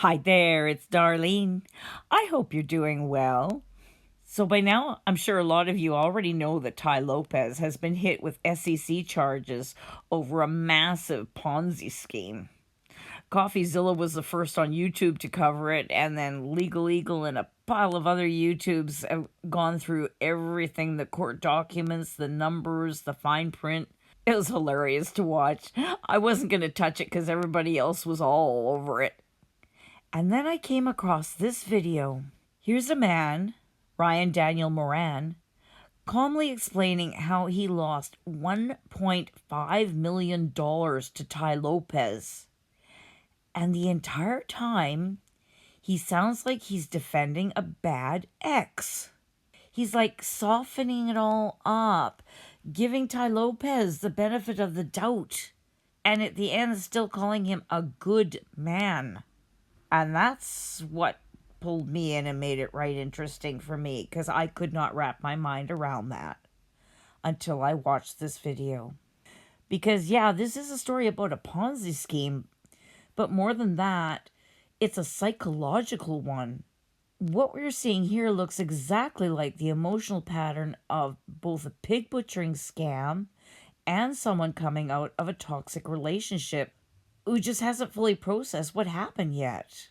Hi there, it's Darlene. I hope you're doing well. So, by now, I'm sure a lot of you already know that Tai Lopez has been hit with SEC charges over a massive Ponzi scheme. CoffeeZilla was the first on YouTube to cover it, and then Legal Eagle and a pile of other YouTubes have gone through everything, the court documents, the numbers, the fine print. It was hilarious to watch. I wasn't going to touch it because everybody else was all over it. And then I came across this video. Here's a man, Ryan Daniel Moran, calmly explaining how he lost $1.5 million to Tai Lopez. And the entire time, he sounds like he's defending a bad ex. He's like softening it all up, giving Tai Lopez the benefit of the doubt, and at the end still calling him a good man. And that's what pulled me in and made it right interesting for me, because I could not wrap my mind around that until I watched this video. Because, yeah, this is a story about a Ponzi scheme, but more than that, it's a psychological one. What we're seeing here looks exactly like the emotional pattern of both a pig butchering scam and someone coming out of a toxic relationship who just hasn't fully processed what happened yet.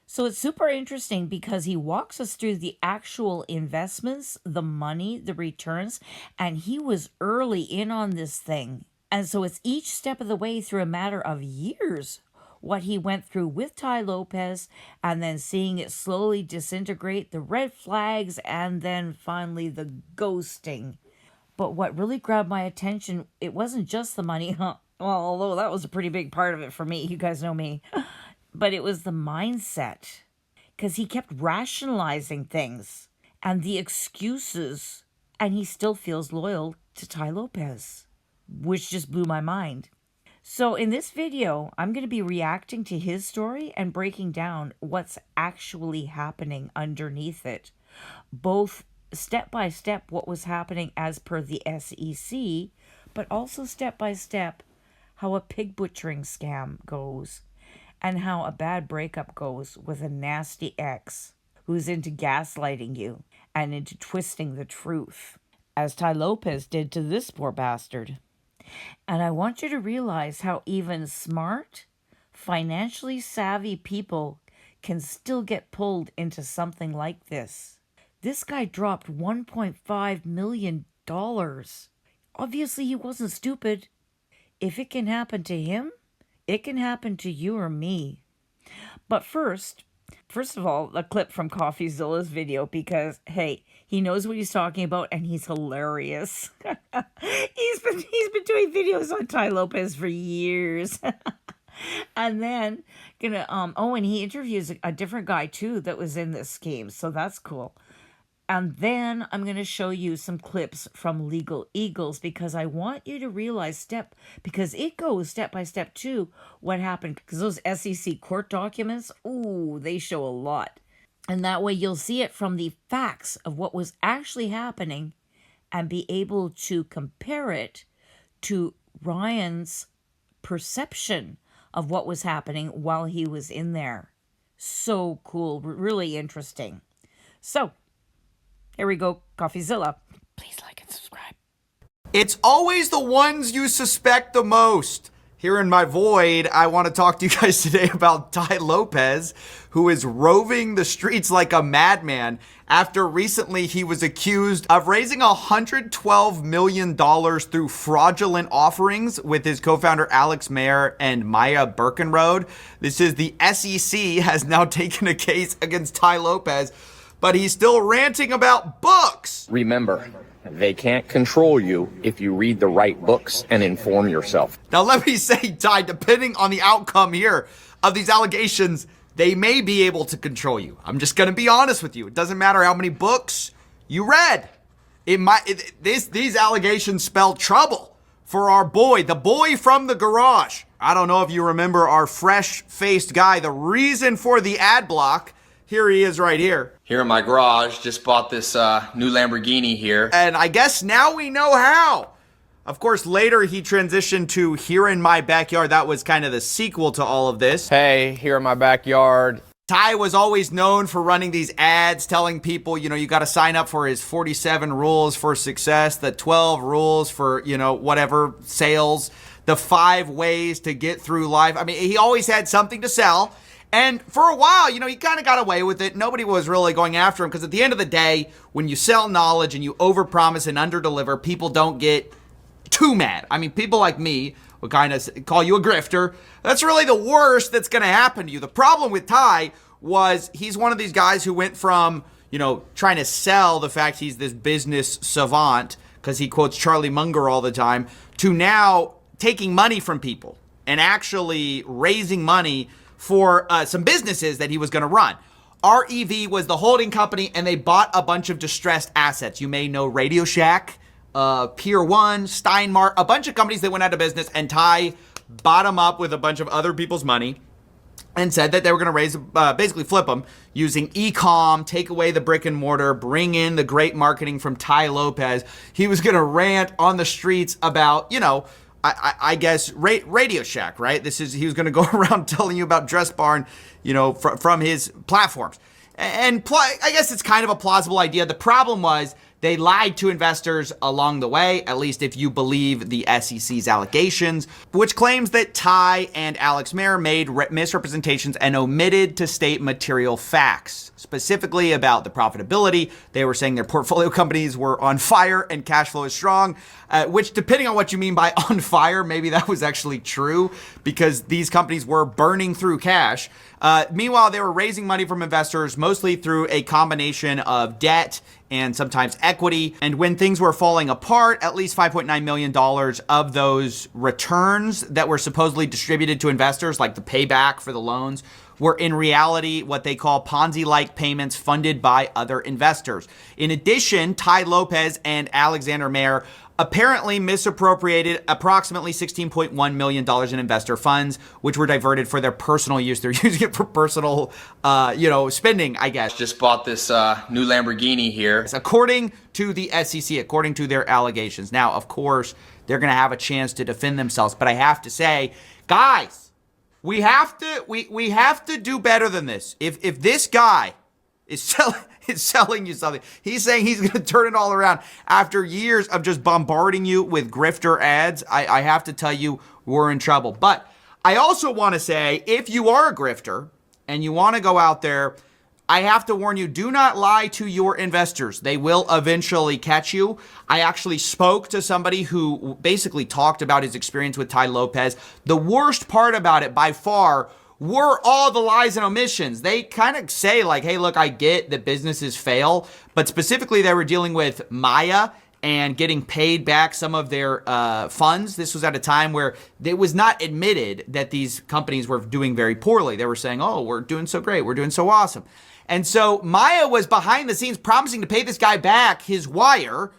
So it's super interesting because he walks us through the actual investments, the money, the returns, and he was early in on this thing. And so it's each step of the way through a matter of years what he went through with Tai Lopez, and then seeing it slowly disintegrate, the red flags, and then finally the ghosting. But what really grabbed my attention, it wasn't just the money, well, although that was a pretty big part of it for me, you guys know me, but it was the mindset. Because he kept rationalizing things and the excuses, and he still feels loyal to Tai Lopez, which just blew my mind. So in this video, I'm going to be reacting to his story and breaking down what's actually happening underneath it. Both step by step what was happening as per the SEC, but also step by step how a pig butchering scam goes and how a bad breakup goes with a nasty ex who's into gaslighting you and into twisting the truth, as Tai Lopez did to this poor bastard. And I want you to realize how even smart, financially savvy people can still get pulled into something like this. This guy dropped $1.5 million. Obviously, he wasn't stupid. If it can happen to him, it can happen to you or me. But first of all, a clip from CoffeeZilla's video, because, hey, he knows what he's talking about and he's hilarious. he's been doing videos on Tai Lopez for years. And then, and he interviews a different guy, too, that was in this scheme, so that's cool. And then I'm going to show you some clips from Legal Eagles, because I want you to realize because it goes step by step too what happened. Because those SEC court documents, ooh, they show a lot. And that way you'll see it from the facts of what was actually happening and be able to compare it to Ryan's perception of what was happening while he was in there. So cool, really interesting. So, here we go, CoffeeZilla. Please like and subscribe. It's always the ones you suspect the most. Here in my void, I want to talk to you guys today about Tai Lopez, who is roving the streets like a madman after recently he was accused of raising $112 million through fraudulent offerings with his co-founder Alex Mayer and Maya Birkenrode. This is the SEC has now taken a case against Tai Lopez, but he's still ranting about books. Remember, they can't control you if you read the right books and inform yourself. Now, let me say, Tai, depending on the outcome here of these allegations, they may be able to control you. I'm just going to be honest with you. It doesn't matter how many books you read. These allegations spell trouble for our boy, the boy from the garage. I don't know if you remember our fresh-faced guy, the reason for the ad block. Here he is right here. Here in my garage, just bought this new Lamborghini here. And I guess now we know how. Of course, later he transitioned to Here in My Backyard. That was kind of the sequel to all of this. Hey, here in my backyard. Tai was always known for running these ads telling people, you got to sign up for his 47 rules for success, the 12 rules for, whatever sales, the 5 ways to get through life. I mean, he always had something to sell. And for a while, he kind of got away with it. Nobody was really going after him because at the end of the day, when you sell knowledge and you overpromise and underdeliver, people don't get too mad. I mean, people like me will kind of call you a grifter. That's really the worst that's going to happen to you. The problem with Tai was he's one of these guys who went from, trying to sell the fact he's this business savant because he quotes Charlie Munger all the time, to now taking money from people and actually raising money for some businesses that he was going to run. REV was the holding company, and they bought a bunch of distressed assets. You may know Radio Shack, Pier 1, Steinmart, a bunch of companies that went out of business, and Tai bought them up with a bunch of other people's money and said that they were going to raise, basically flip them using e-com, take away the brick and mortar, bring in the great marketing from Tai Lopez. He was going to rant on the streets about, I guess Radio Shack, right? He was going to go around telling you about Dress Barn, from his platforms. And I guess it's kind of a plausible idea. The problem was they lied to investors along the way, at least if you believe the SEC's allegations, which claims that Tai and Alex Mayer made misrepresentations and omitted to state material facts, specifically about the profitability. They were saying their portfolio companies were on fire and cash flow is strong, which, depending on what you mean by on fire, maybe that was actually true because these companies were burning through cash. Meanwhile, they were raising money from investors, mostly through a combination of debt and sometimes equity. And when things were falling apart, at least $5.9 million of those returns that were supposedly distributed to investors, like the payback for the loans, were in reality what they call Ponzi-like payments funded by other investors. In addition, Tai Lopez and Alexander Mayer apparently misappropriated approximately $16.1 million in investor funds, which were diverted for their personal use. They're using it for personal, spending, I guess. Just bought this new Lamborghini here. According to the SEC, according to their allegations. Now, of course, they're going to have a chance to defend themselves, but I have to say, guys, we have to do better than this. If this guy is selling you something, he's saying he's going to turn it all around after years of just bombarding you with grifter ads, I have to tell you, we're in trouble. But I also want to say, if you are a grifter and you want to go out there, I have to warn you, do not lie to your investors. They will eventually catch you. I actually spoke to somebody who basically talked about his experience with Tai Lopez. The worst part about it by far were all the lies and omissions. They kind of say like, hey, look, I get that businesses fail, but specifically they were dealing with Maya and getting paid back some of their funds. This was at a time where it was not admitted that these companies were doing very poorly. They were saying, oh, we're doing so great. We're doing so awesome. And so Maya was behind the scenes promising to pay this guy back his wire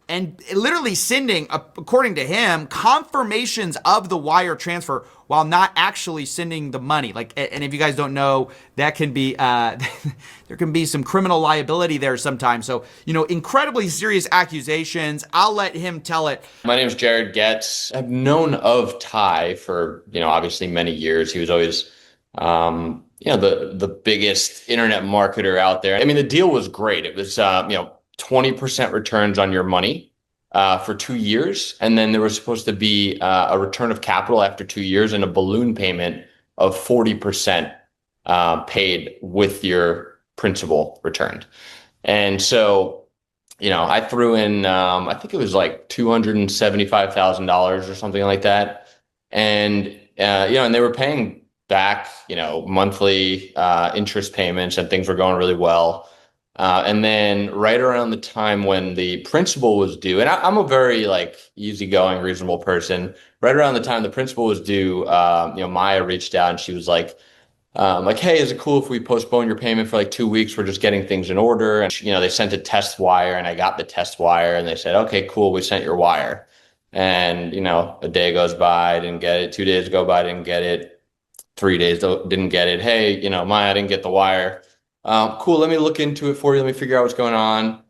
and literally sending, according to him, confirmations of the wire transfer while not actually sending the money. And if you guys don't know, that can be, there can be some criminal liability there sometimes. So, incredibly serious accusations. I'll let him tell it. My name is Jared Getz. I've known of Tai for, obviously many years. He was always, the biggest internet marketer out there. I mean, the deal was great. It was, 20% returns on your money for 2 years. And then there was supposed to be a return of capital after 2 years and a balloon payment of 40% paid with your principal returned. And so, I threw in, I think it was like $275,000 or something like that. And, and they were paying back, monthly interest payments and things were going really well. And then right around the time when the principal was due, and I'm a very easygoing, reasonable person. Right around the time the principal was due, Maya reached out and she was like, hey, is it cool if we postpone your payment for 2 weeks? We're just getting things in order. And they sent a test wire and I got the test wire and they said, okay, cool. We sent your wire. And, a day goes by, I didn't get it. 2 days go by, I didn't get it. 3 days, didn't get it. Hey, Maya, I didn't get the wire. Cool, let me look into it for you. Let me figure out what's going on.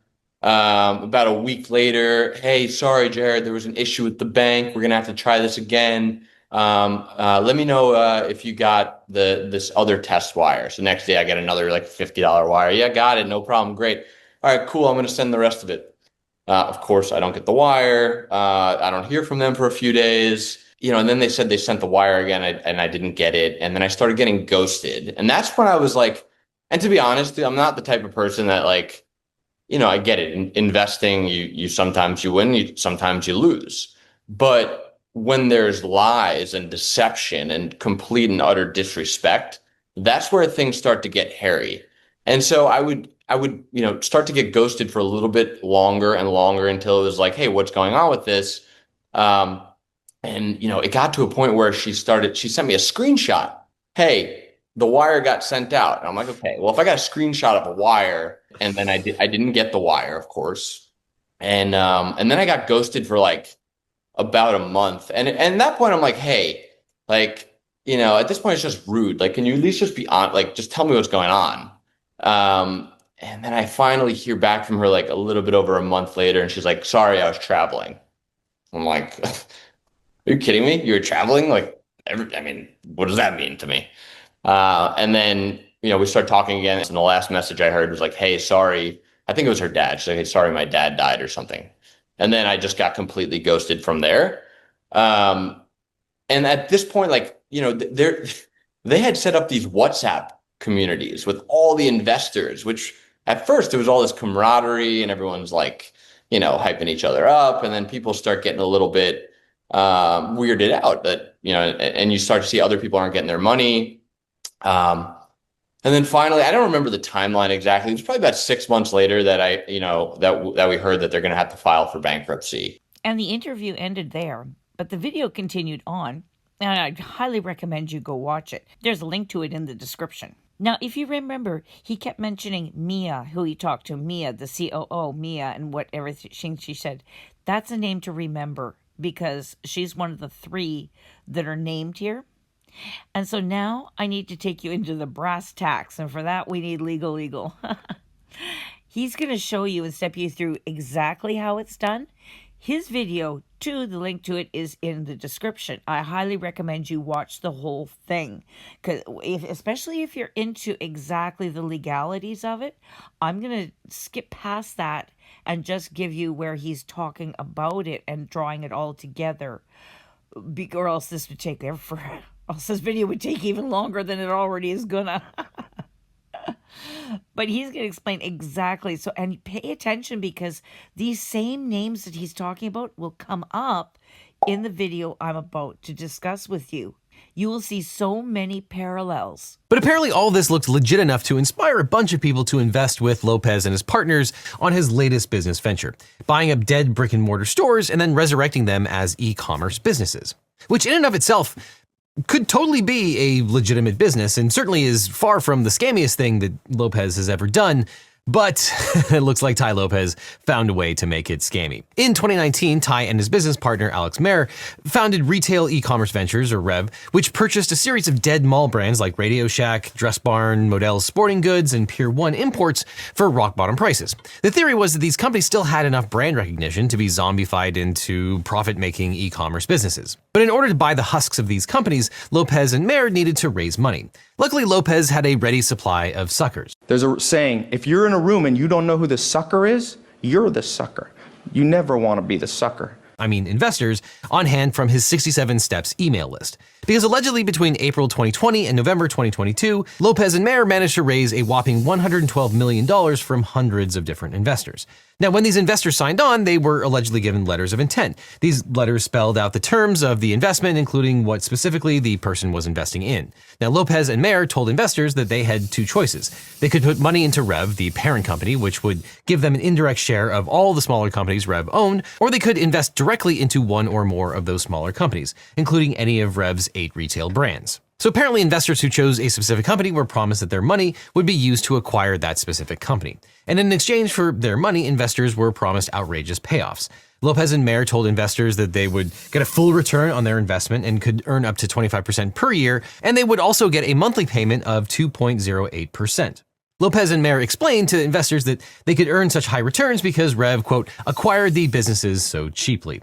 About a week later, hey, sorry, Jared, there was an issue with the bank. We're going to have to try this again. Let me know if you got this other test wire. So next day I get another like $50 wire. Yeah, got it. No problem. Great. All right, cool. I'm going to send the rest of it. Of course, I don't get the wire. I don't hear from them for a few days. And then they said they sent the wire again, and I didn't get it. And then I started getting ghosted. And that's when I was like, and to be honest, I'm not the type of person that like, I get it. Investing, you sometimes you win, sometimes you lose. But when there's lies and deception and complete and utter disrespect, that's where things start to get hairy. And so I would, start to get ghosted for a little bit longer and longer until it was like, hey, what's going on with this? And it got to a point where she sent me a screenshot. Hey, the wire got sent out. And I'm like, okay, well, if I got a screenshot of a wire and then I didn't get the wire, of course. And then I got ghosted for like about a month. And at that point I'm like, hey, like, at this point it's just rude. Like, can you at least just be on, like, just tell me what's going on? And then I finally hear back from her like a little bit over a month later. And she's like, sorry, I was traveling. I'm like, are you kidding me? You were traveling? Like, what does that mean to me? And then, we start talking again. And the last message I heard was like, hey, sorry. I think it was her dad. She's like, hey, sorry, my dad died or something. And then I just got completely ghosted from there. And at this point, like, they had set up these WhatsApp communities with all the investors, which at first it was all this camaraderie and everyone's like, hyping each other up. And then people start getting a little bit weirded out that, and you start to see other people aren't getting their money. And then finally, I don't remember the timeline exactly. It was probably about 6 months later that that we heard that they're going to have to file for bankruptcy. And the interview ended there, but the video continued on, and I'd highly recommend you go watch it. There's a link to it in the description. Now, if you remember, he kept mentioning Mia, who he talked to, Mia, the COO, Mia, and what everything she said. That's a name to remember because she's one of the 3 that are named here. And so now I need to take you into the brass tacks, and for that we need legal. He's going to show you and step you through exactly how it's done. His video, too, the link to it is in the description. I highly recommend you watch the whole thing, because especially if you're into exactly the legalities of it. I'm going to skip past that and just give you where he's talking about it and drawing it all together, or else this would take forever. Else this video would take even longer than it already is gonna. But he's going to explain exactly. So, and pay attention because these same names that he's talking about will come up in the video I'm about to discuss with you. You will see so many parallels. But apparently all this looked legit enough to inspire a bunch of people to invest with Lopez and his partners on his latest business venture, buying up dead brick and mortar stores and then resurrecting them as e-commerce businesses, which in and of itself could totally be a legitimate business and certainly is far from the scammiest thing that Lopez has ever done. But it looks like Tai Lopez found a way to make it scammy. In 2019, Tai and his business partner, Alex Mayer, founded Retail E-Commerce Ventures, or REV, which purchased a series of dead mall brands like Radio Shack, Dress Barn, Modell's Sporting Goods, and Pier 1 Imports for rock-bottom prices. The theory was that these companies still had enough brand recognition to be zombified into profit-making e-commerce businesses. But in order to buy the husks of these companies, Lopez and Mayer needed to raise money. Luckily, Lopez had a ready supply of suckers. There's a saying, if you're in a room and you don't know who the sucker is, you're the sucker. You never want to be the sucker. Investors, on hand from his 67 Steps email list. Because allegedly between April 2020 and November 2022, Lopez and Mayer managed to raise a whopping $112 million from hundreds of different investors. Now, when these investors signed on, they were allegedly given letters of intent. These letters spelled out the terms of the investment, including what specifically the person was investing in. Now, Lopez and Mayer told investors that they had 2 choices. They could put money into Rev, the parent company, which would give them an indirect share of all the smaller companies Rev owned, or they could invest directly into one or more of those smaller companies, including any of Rev's 8 retail brands. So apparently investors who chose a specific company were promised that their money would be used to acquire that specific company. And in exchange for their money, investors were promised outrageous payoffs. Lopez and Mayer told investors that they would get a full return on their investment and could earn up to 25% per year, and they would also get a monthly payment of 2.08%. Lopez and Mayer explained to investors that they could earn such high returns because Rev, quote, acquired the businesses so cheaply.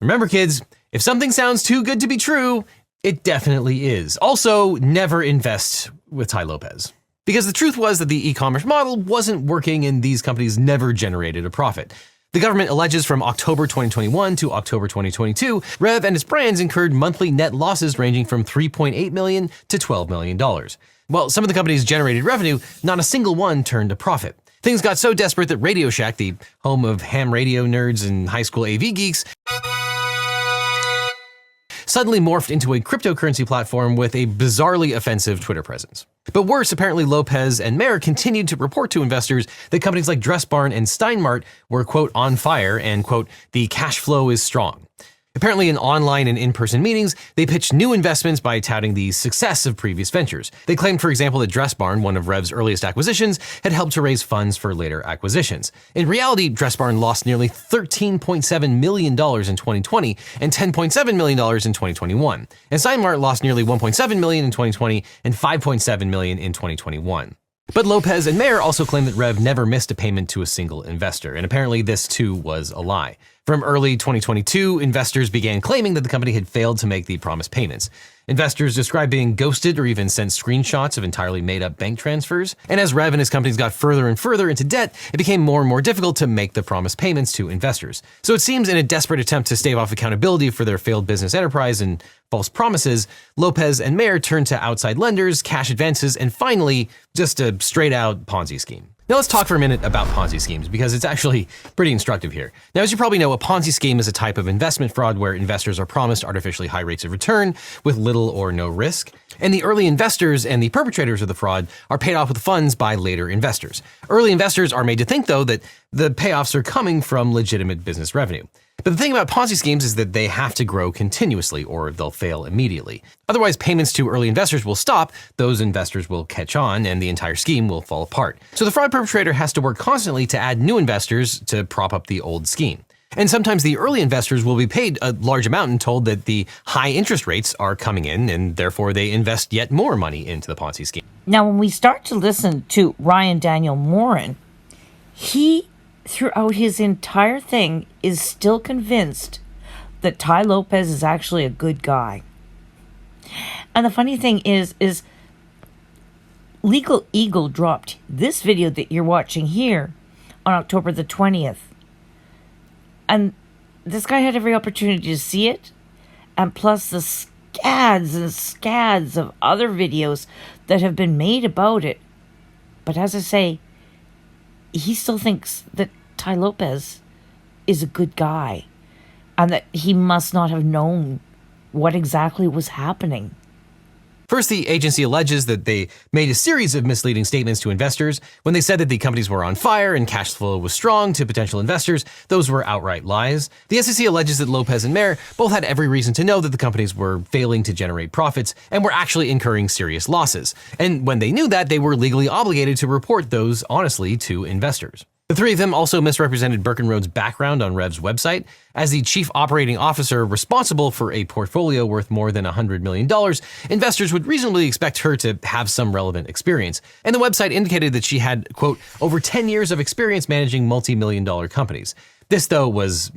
Remember, kids, If something sounds too good to be true, it definitely is. Also, never invest with Tai Lopez. Because the truth was that the e-commerce model wasn't working and these companies never generated a profit. The government alleges from October 2021 to October 2022, Rev and its brands incurred monthly net losses ranging from $3.8 million to $12 million. While some of the companies generated revenue, not a single one turned a profit. Things got so desperate that Radio Shack, the home of ham radio nerds and high school AV geeks, suddenly morphed into a cryptocurrency platform with a bizarrely offensive Twitter presence. But worse, apparently Lopez and Mayer continued to report to investors that companies like Dress Barn and Steinmart were, quote, on fire and, quote, the cash flow is strong. Apparently in online and in-person meetings, they pitched new investments by touting the success of previous ventures. They claimed, for example, that Dress Barn, one of Rev's earliest acquisitions, had helped to raise funds for later acquisitions. In reality, Dress Barn lost nearly $13.7 million in 2020 and $10.7 million in 2021. And Steinmart lost nearly $1.7 million in 2020 and $5.7 million in 2021. But Lopez and Mayer also claimed that Rev never missed a payment to a single investor, and apparently this too was a lie. From early 2022, investors began claiming that the company had failed to make the promised payments. Investors described being ghosted or even sent screenshots of entirely made-up bank transfers. And as Rev and his companies got further and further into debt, it became more and more difficult to make the promised payments to investors. So it seems in a desperate attempt to stave off accountability for their failed business enterprise and false promises, Lopez and Mayer turned to outside lenders, cash advances, and finally, just a straight-out Ponzi scheme. Now let's talk for a minute about Ponzi schemes, because it's actually pretty instructive here. Now, as you probably know, a Ponzi scheme is a type of investment fraud where investors are promised artificially high rates of return with little or no risk. And the early investors and the perpetrators of the fraud are paid off with funds by later investors. Early investors are made to think, though, that the payoffs are coming from legitimate business revenue. But the thing about Ponzi schemes is that they have to grow continuously or they'll fail immediately. Otherwise, payments to early investors will stop, those investors will catch on, and the entire scheme will fall apart. So the fraud perpetrator has to work constantly to add new investors to prop up the old scheme. And sometimes the early investors will be paid a large amount and told that the high interest rates are coming in, and therefore they invest yet more money into the Ponzi scheme. Now, when we start to listen to Ryan Daniel Morin, he, throughout his entire thing, is still convinced that Tai Lopez is actually a good guy. And the funny thing is Legal Eagle dropped this video that you're watching here on October the 20th. And this guy had every opportunity to see it. And plus the scads and scads of other videos that have been made about it. But as I say, he still thinks that Tai Lopez is a good guy and that he must not have known what exactly was happening. First, the agency alleges that they made a series of misleading statements to investors. When they said that the companies were on fire and cash flow was strong to potential investors, those were outright lies. The SEC alleges that Lopez and Mayer both had every reason to know that the companies were failing to generate profits and were actually incurring serious losses. And when they knew that, they were legally obligated to report those honestly to investors. The three of them also misrepresented Birkenrode's background on Rev's website. As the chief operating officer responsible for a portfolio worth more than $100 million, investors would reasonably expect her to have some relevant experience. And the website indicated that she had, quote, over 10 years of experience managing multi-million-dollar companies. This, though, was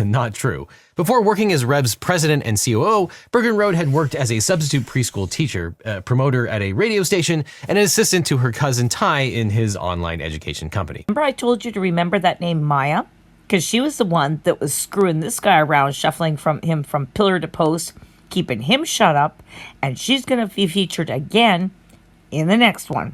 not true. Before working as Rev's president and COO, Birkenrode had worked as a substitute preschool teacher, a promoter at a radio station, and an assistant to her cousin Tai in his online education company. Remember I told you to remember that name Maya? Because she was the one that was screwing this guy around, shuffling him from pillar to post, keeping him shut up, and she's going to be featured again in the next one.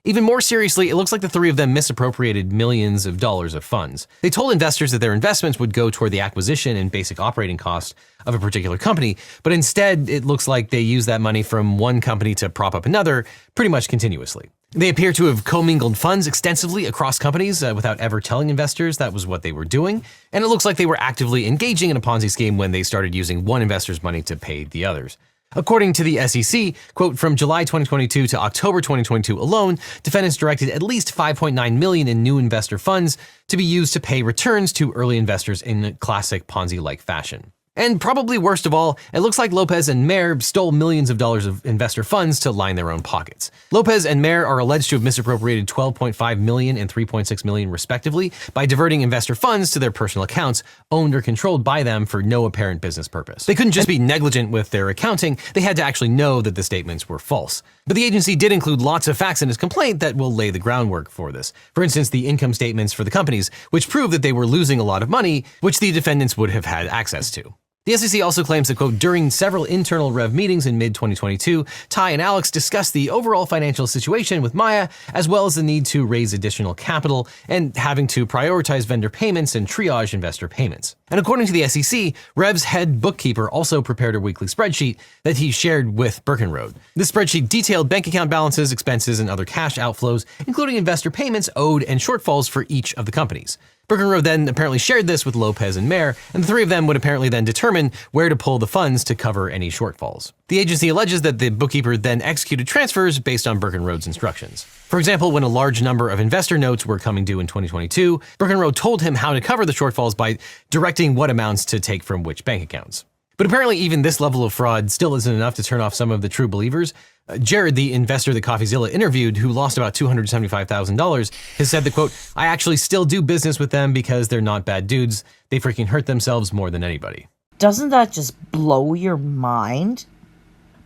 Even more seriously, it looks like the three of them misappropriated millions of dollars of funds. They told investors that their investments would go toward the acquisition and basic operating cost of a particular company, but instead it looks like they used that money from one company to prop up another pretty much continuously. They appear to have commingled funds extensively across companies without ever telling investors that was what they were doing, and it looks like they were actively engaging in a Ponzi scheme when they started using one investor's money to pay the others. According to the SEC, quote, from July 2022 to October 2022 alone, defendants directed at least $5.9 million in new investor funds to be used to pay returns to early investors in classic Ponzi-like fashion. And probably worst of all, it looks like Lopez and Mayer stole millions of dollars of investor funds to line their own pockets. Lopez and Mayer are alleged to have misappropriated $12.5 million and $3.6 million respectively by diverting investor funds to their personal accounts, owned or controlled by them for no apparent business purpose. They couldn't just be negligent with their accounting, they had to actually know that the statements were false. But the agency did include lots of facts in its complaint that will lay the groundwork for this. For instance, the income statements for the companies, which prove that they were losing a lot of money, which the defendants would have had access to. The SEC also claims that, quote, during several internal Rev meetings in mid-2022, Tai and Alex discussed the overall financial situation with Maya, as well as the need to raise additional capital and having to prioritize vendor payments and triage investor payments. And according to the SEC, Rev's head bookkeeper also prepared a weekly spreadsheet that he shared with Birkenrode. This spreadsheet detailed bank account balances, expenses, and other cash outflows, including investor payments owed and shortfalls for each of the companies. Birkenrode then apparently shared this with Lopez and Mayer, and the three of them would apparently then determine where to pull the funds to cover any shortfalls. The agency alleges that the bookkeeper then executed transfers based on Birkenrode's instructions. For example, when a large number of investor notes were coming due in 2022, Birkenrode told him how to cover the shortfalls by directing what amounts to take from which bank accounts. But apparently even this level of fraud still isn't enough to turn off some of the true believers. Jared, the investor that CoffeeZilla interviewed, who lost about $275,000, has said that, quote, I actually still do business with them because they're not bad dudes. They freaking hurt themselves more than anybody. Doesn't that just blow your mind?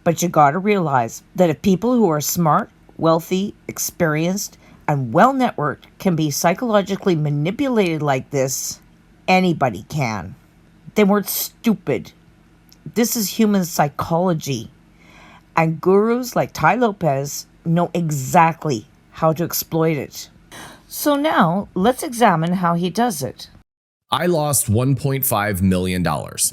But you gotta realize that if people who are smart, wealthy, experienced, and well-networked can be psychologically manipulated like this, anybody can. They weren't stupid. This is human psychology. And gurus like Tai Lopez know exactly how to exploit it. So now, let's examine how he does it. I lost $1.5 million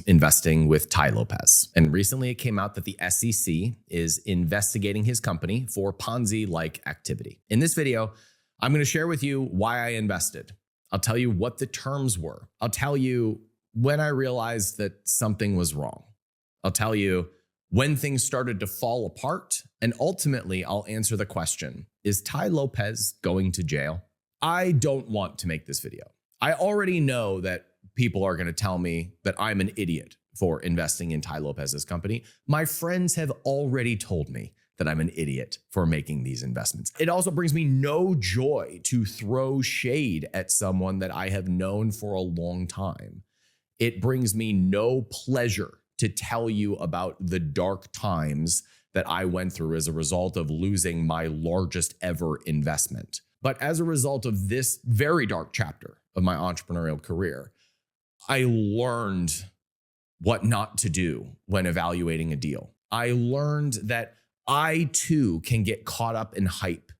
investing with Tai Lopez. And recently it came out that the SEC is investigating his company for Ponzi-like activity. In this video, I'm going to share with you why I invested. I'll tell you what the terms were. I'll tell you when I realized that something was wrong. I'll tell you when things started to fall apart, and ultimately I'll answer the question, is Tai Lopez going to jail? I don't want to make this video. I already know that people are going to tell me that I'm an idiot for investing in Tai Lopez's company. My friends have already told me that I'm an idiot for making these investments. It also brings me no joy to throw shade at someone that I have known for a long time. It brings me no pleasure to tell you about the dark times that I went through as a result of losing my largest ever investment. But as a result of this very dark chapter of my entrepreneurial career, I learned what not to do when evaluating a deal. I learned that I too can get caught up in hype.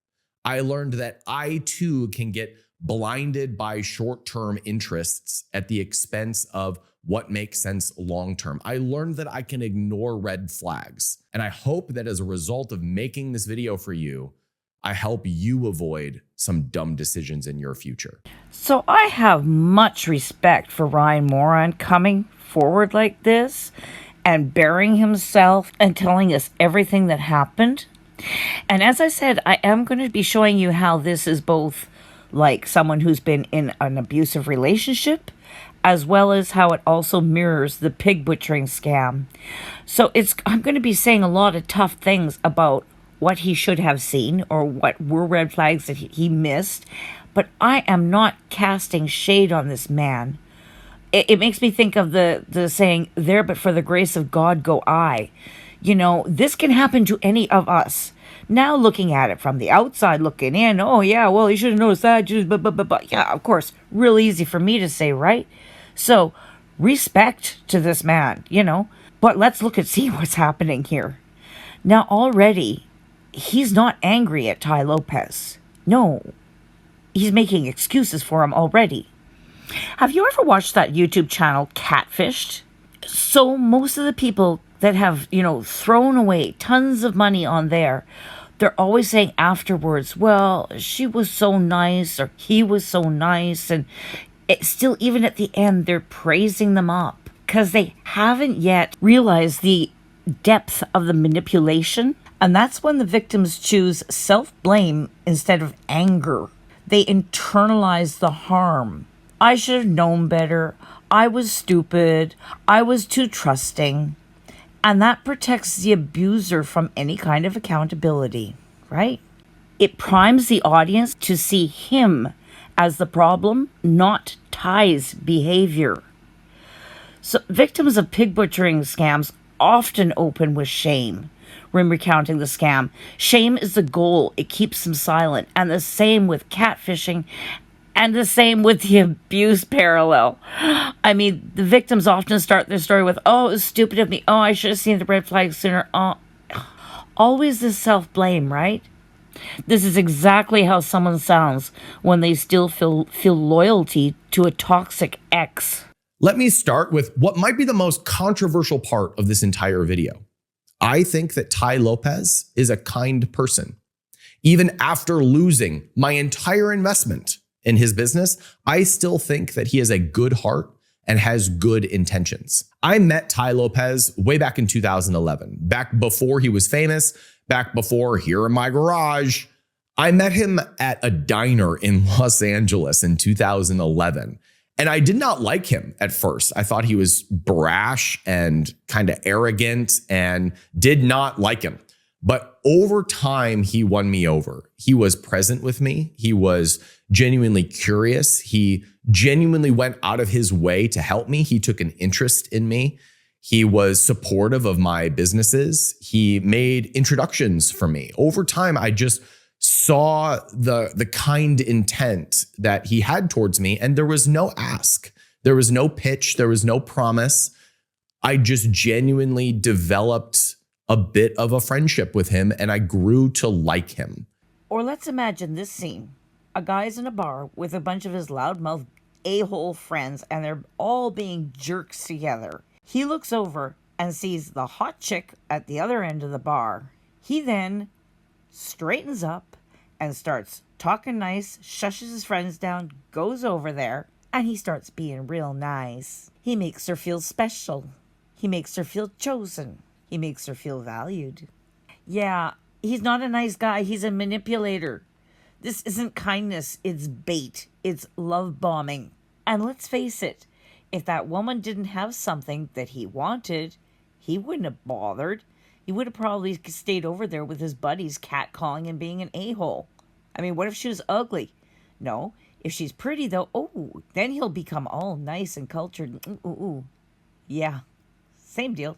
I learned that I too can get blinded by short-term interests at the expense of what makes sense long-term. I learned that I can ignore red flags. And I hope that as a result of making this video for you, I help you avoid some dumb decisions in your future. So I have much respect for Ryan Moran coming forward like this and bearing himself and telling us everything that happened. And as I said, I am going to be showing you how this is both like someone who's been in an abusive relationship, as well as how it also mirrors the pig butchering scam. So I'm going to be saying a lot of tough things about what he should have seen or what were red flags that he missed. But I am not casting shade on this man. It makes me think of the saying, there but for the grace of God go I. You know, this can happen to any of us. Now looking at it from the outside looking in, oh yeah, well, you should have noticed that. But yeah, of course, real easy for me to say, right? So respect to this man, you know, but let's look and see what's happening here. Now already, he's not angry at Tai Lopez. No, he's making excuses for him already. Have you ever watched that YouTube channel Catfished? So most of the people that have, you know, thrown away tons of money on there, they're always saying afterwards, well, she was so nice or he was so nice. And it's still, even at the end, they're praising them up because they haven't yet realized the depth of the manipulation. And that's when the victims choose self-blame instead of anger. They internalize the harm. I should have known better. I was stupid. I was too trusting. And that protects the abuser from any kind of accountability, right? It primes the audience to see him as the problem, not Ty's behavior. So victims of pig butchering scams often open with shame when recounting the scam. Shame is the goal. It keeps them silent. And the same with catfishing, and the same with the abuse parallel. I mean, the victims often start their story with, oh, it was stupid of me. Oh, I should have seen the red flag sooner. Oh, always this self-blame, right? This is exactly how someone sounds when they still feel loyalty to a toxic ex. Let me start with what might be the most controversial part of this entire video. I think that Tai Lopez is a kind person. Even after losing my entire investment in his business, I still think that he has a good heart and has good intentions. I met Tai Lopez way back in 2011, back before he was famous, back before Here in My Garage. I met him at a diner in Los Angeles in 2011. And I did not like him at first. I thought he was brash and kind of arrogant and did not like him. But over time, he won me over. He was present with me. He was genuinely curious. He genuinely went out of his way to help me. He took an interest in me. He was supportive of my businesses. He made introductions for me. Over time, I just saw the kind intent that he had towards me, and there was no ask. There was no pitch. There was no promise. I just genuinely developed a bit of a friendship with him, and I grew to like him. Or let's imagine this scene. A guy's in a bar with a bunch of his loudmouth a-hole friends, and they're all being jerks together. He looks over and sees the hot chick at the other end of the bar. He then straightens up and starts talking nice, shushes his friends down, goes over there, and he starts being real nice. He makes her feel special. He makes her feel chosen. He makes her feel valued. Yeah, he's not a nice guy. He's a manipulator. This isn't kindness. It's bait. It's love bombing. And let's face it, if that woman didn't have something that he wanted, he wouldn't have bothered. He would have probably stayed over there with his buddies catcalling and being an a-hole. I mean, what if she was ugly? No. If she's pretty, though, oh, then he'll become all nice and cultured. Ooh. Yeah, same deal.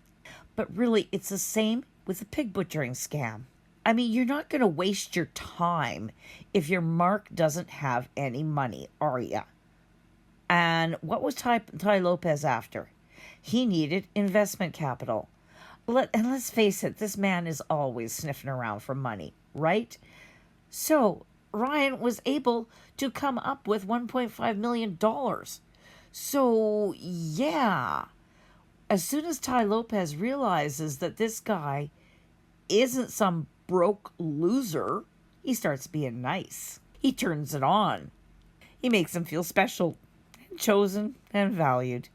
But really, it's the same with the pig butchering scam. I mean, you're not going to waste your time if your mark doesn't have any money, are ya? And what was Tai Lopez after? He needed investment capital. And let's face it, this man is always sniffing around for money, right? So Ryan was able to come up with $1.5 million. So yeah, as soon as Tai Lopez realizes that this guy isn't some broke loser, he starts being nice. He turns it on. He makes him feel special, and chosen, and valued.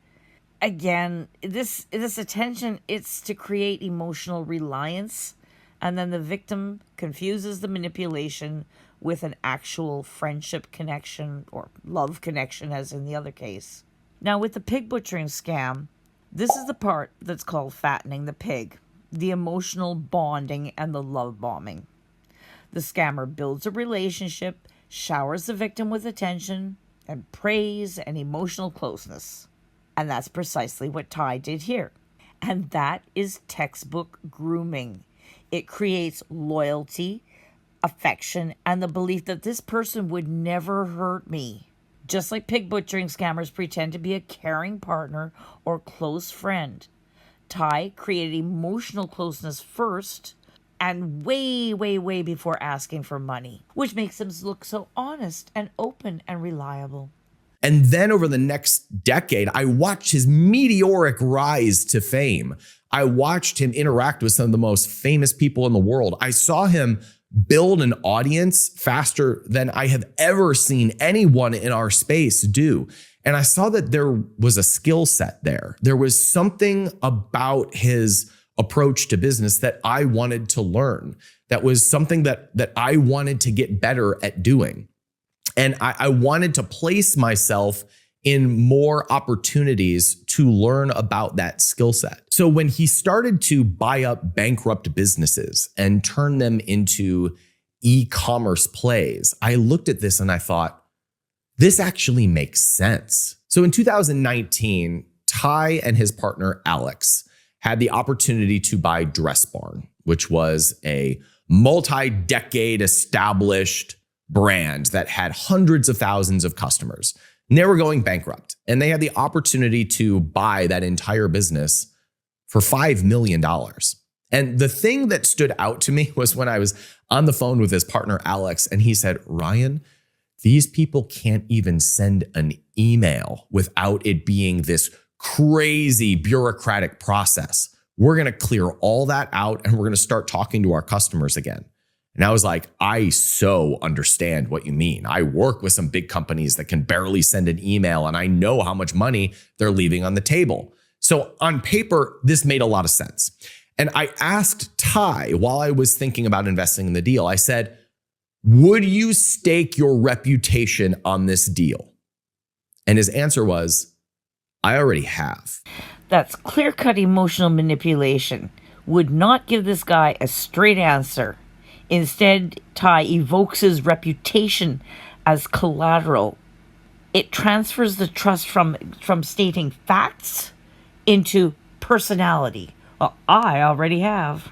Again, this attention, it's to create emotional reliance, and then the victim confuses the manipulation with an actual friendship connection or love connection, as in the other case. Now, with the pig butchering scam, this is the part that's called fattening the pig, the emotional bonding and the love bombing. The scammer builds a relationship, showers the victim with attention and praise and emotional closeness. And that's precisely what Tai did here. And that is textbook grooming. It creates loyalty, affection, and the belief that this person would never hurt me. Just like pig butchering scammers pretend to be a caring partner or close friend, Tai created emotional closeness first and way before asking for money, which makes him look so honest and open and reliable. And then over the next decade, I watched his meteoric rise to fame. I watched him interact with some of the most famous people in the world. I saw him build an audience faster than I have ever seen anyone in our space do. And I saw that there was a skill set there. There was something about his approach to business that I wanted to learn. That was something that I wanted to get better at doing. And I wanted to place myself in more opportunities to learn about that skill set. So when he started to buy up bankrupt businesses and turn them into e-commerce plays, I looked at this and I thought, this actually makes sense. So in 2019, Tai and his partner Alex had the opportunity to buy Dress Barn, which was a multi-decade established brand that had hundreds of thousands of customers. And they were going bankrupt. And they had the opportunity to buy that entire business for $5 million. And the thing that stood out to me was when I was on the phone with his partner, Alex, and he said, Ryan, these people can't even send an email without it being this crazy bureaucratic process. We're going to clear all that out and we're going to start talking to our customers again. And I was like, I so understand what you mean. I work with some big companies that can barely send an email and I know how much money they're leaving on the table. So on paper, this made a lot of sense. And I asked Tai while I was thinking about investing in the deal, I said, would you stake your reputation on this deal? And his answer was, I already have. That's clear-cut emotional manipulation. Would not give this guy a straight answer. Instead, Tai evokes his reputation as collateral. It transfers the trust from stating facts into personality. Well, I already have.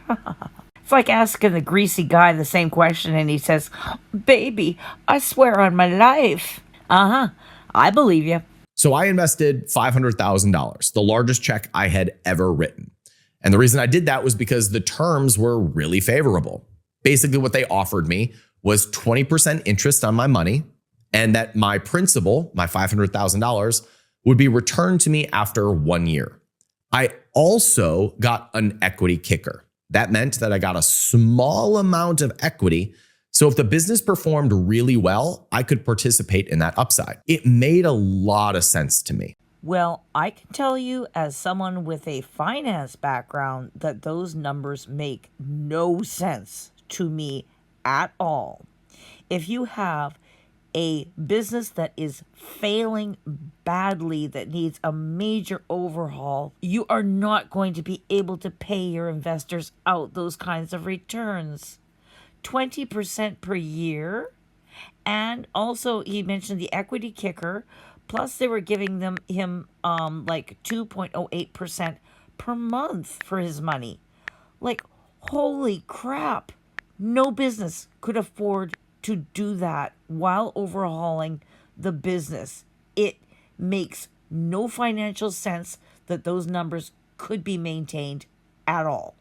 It's like asking the greasy guy the same question and he says, baby, I swear on my life. I believe you. So I invested $500,000, the largest check I had ever written. And the reason I did that was because the terms were really favorable. Basically, what they offered me was 20% interest on my money and that my principal, my $500,000, would be returned to me after 1 year. I also got an equity kicker. That meant that I got a small amount of equity. So if the business performed really well, I could participate in that upside. It made a lot of sense to me. Well, I can tell you as someone with a finance background that those numbers make no sense to me at all. If you have a business that is failing badly, that needs a major overhaul, you are not going to be able to pay your investors out those kinds of returns. 20% per year. And also he mentioned the equity kicker, plus they were giving him like 2.08% per month for his money. Like, holy crap. No business could afford to do that while overhauling the business. It makes no financial sense that those numbers could be maintained at all.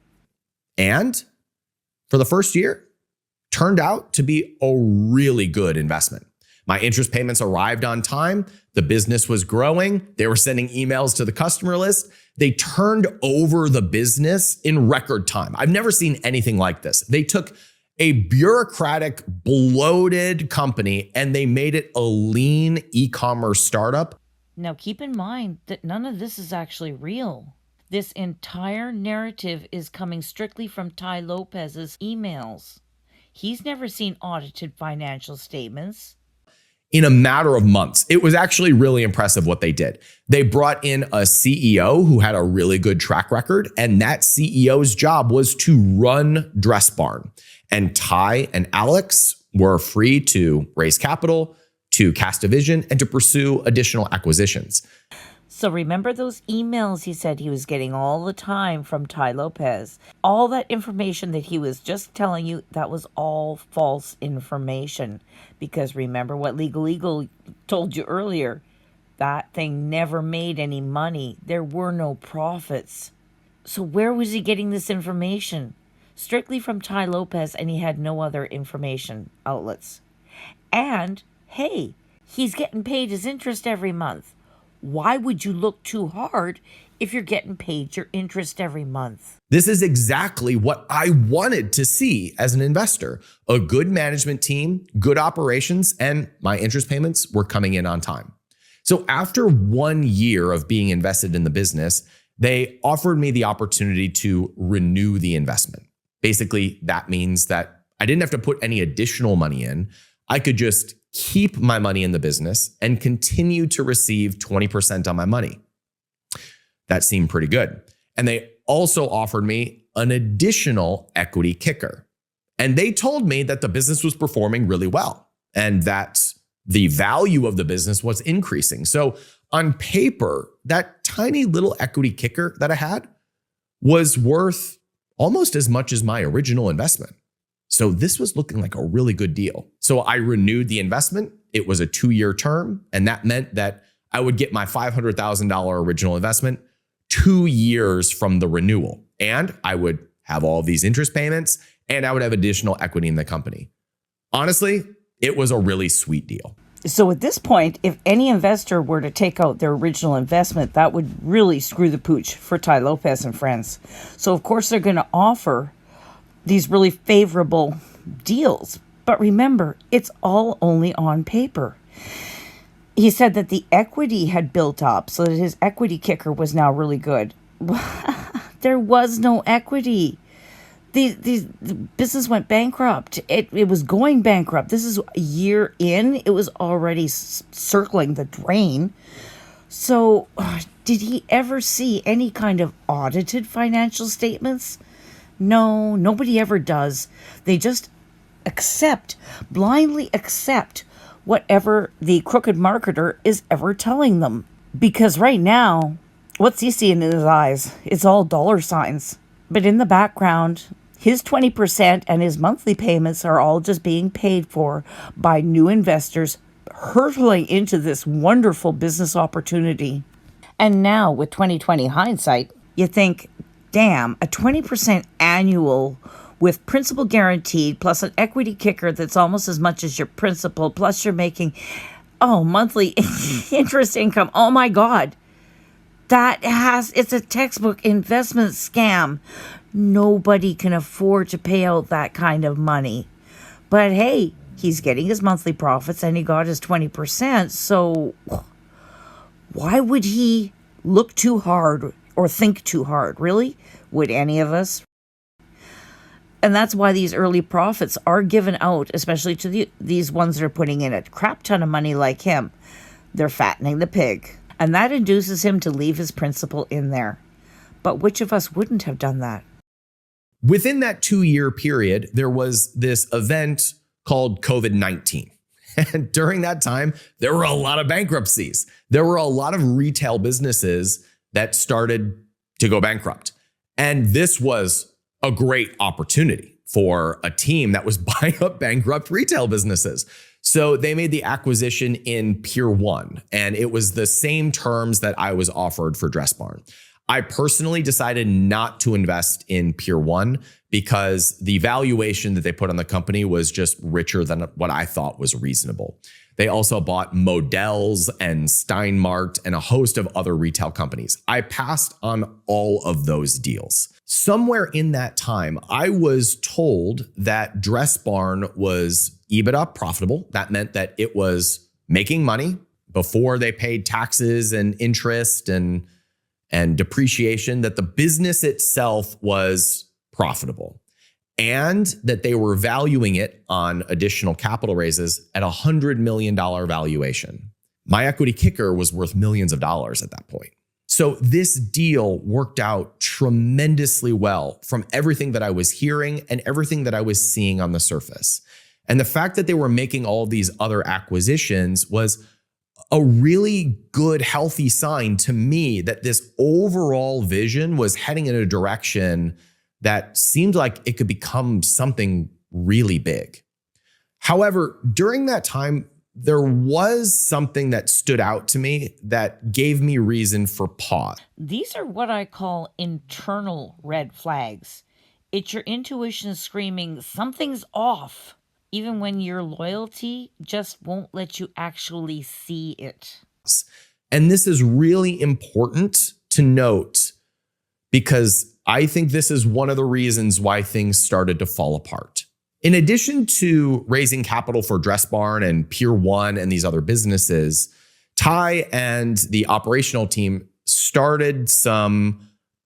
And for the first year, turned out to be a really good investment. My interest payments arrived on time. The business was growing. They were sending emails to the customer list. They turned over the business in record time. I've never seen anything like this. They took a bureaucratic, bloated company and they made it a lean e-commerce startup. Now keep in mind that none of this is actually real. This entire narrative is coming strictly from Tai Lopez's emails. He's never seen audited financial statements. In a matter of months. It was actually really impressive what they did. They brought in a CEO who had a really good track record, and that CEO's job was to run Dress Barn. And Tai and Alex were free to raise capital, to cast a vision, and to pursue additional acquisitions. So remember those emails he said he was getting all the time from Tai Lopez? All that information that he was just telling you, that was all false information. Because remember what Legal Eagle told you earlier, that thing never made any money. There were no profits. So where was he getting this information? Strictly from Tai Lopez, and he had no other information outlets. And, hey, he's getting paid his interest every month. Why would you look too hard if you're getting paid your interest every month? This is exactly what I wanted to see as an investor. A good management team, good operations, and my interest payments were coming in on time. So after 1 year of being invested in the business, they offered me the opportunity to renew the investment. Basically, that means that I didn't have to put any additional money in. I could just keep my money in the business and continue to receive 20% on my money. That seemed pretty good. And they also offered me an additional equity kicker. And they told me that the business was performing really well and that the value of the business was increasing. So on paper, that tiny little equity kicker that I had was worth almost as much as my original investment. So this was looking like a really good deal. So I renewed the investment. It was a 2-year term, and that meant that I would get my $500,000 original investment 2 years from the renewal. And I would have all these interest payments, and I would have additional equity in the company. Honestly, it was a really sweet deal. So at this point, if any investor were to take out their original investment, that would really screw the pooch for Tai Lopez and friends. So of course they're going to offer these really favorable deals. But remember, it's all only on paper. He said that the equity had built up so that his equity kicker was now really good. There was no equity. The business went bankrupt. It was going bankrupt. This is a year in. It was already circling the drain. So did he ever see any kind of audited financial statements? No, nobody ever does. They just blindly accept whatever the crooked marketer is ever telling them. Because right now, what's he seeing in his eyes? It's all dollar signs. But in the background, his 20% and his monthly payments are all just being paid for by new investors hurtling into this wonderful business opportunity. And now, with 2020 hindsight, you think, damn, a 20% annual with principal guaranteed plus an equity kicker that's almost as much as your principal, plus you're making, monthly interest income. Oh my God. It's a textbook investment scam. Nobody can afford to pay out that kind of money. But hey, he's getting his monthly profits and he got his 20%. So why would he look too hard or think too hard? Really? Would any of us? And that's why these early profits are given out, especially to these ones that are putting in a crap ton of money like him. They're fattening the pig. And that induces him to leave his principal in there. But which of us wouldn't have done that? Within that 2-year period, there was this event called COVID-19. And during that time, there were a lot of bankruptcies. There were a lot of retail businesses that started to go bankrupt. And this was a great opportunity for a team that was buying up bankrupt retail businesses. So they made the acquisition in Pier 1, and it was the same terms that I was offered for Dress Barn. I personally decided not to invest in Pier 1 because the valuation that they put on the company was just richer than what I thought was reasonable. They also bought Models and Steinmart and a host of other retail companies. I passed on all of those deals. Somewhere in that time, I was told that Dress Barn was EBITDA profitable. That meant that it was making money before they paid taxes and interest and depreciation, that the business itself was profitable, and that they were valuing it on additional capital raises at $100 million valuation. My equity kicker was worth millions of dollars at that point. So this deal worked out tremendously well from everything that I was hearing and everything that I was seeing on the surface. And the fact that they were making all these other acquisitions was a really good, healthy sign to me that this overall vision was heading in a direction that seemed like it could become something really big. However, during that time, there was something that stood out to me that gave me reason for pause. These are what I call internal red flags. It's your intuition screaming, something's off, even when your loyalty just won't let you actually see it. And this is really important to note because I think this is one of the reasons why things started to fall apart. In addition to raising capital for Dress Barn and Pier 1 and these other businesses, Tai and the operational team started some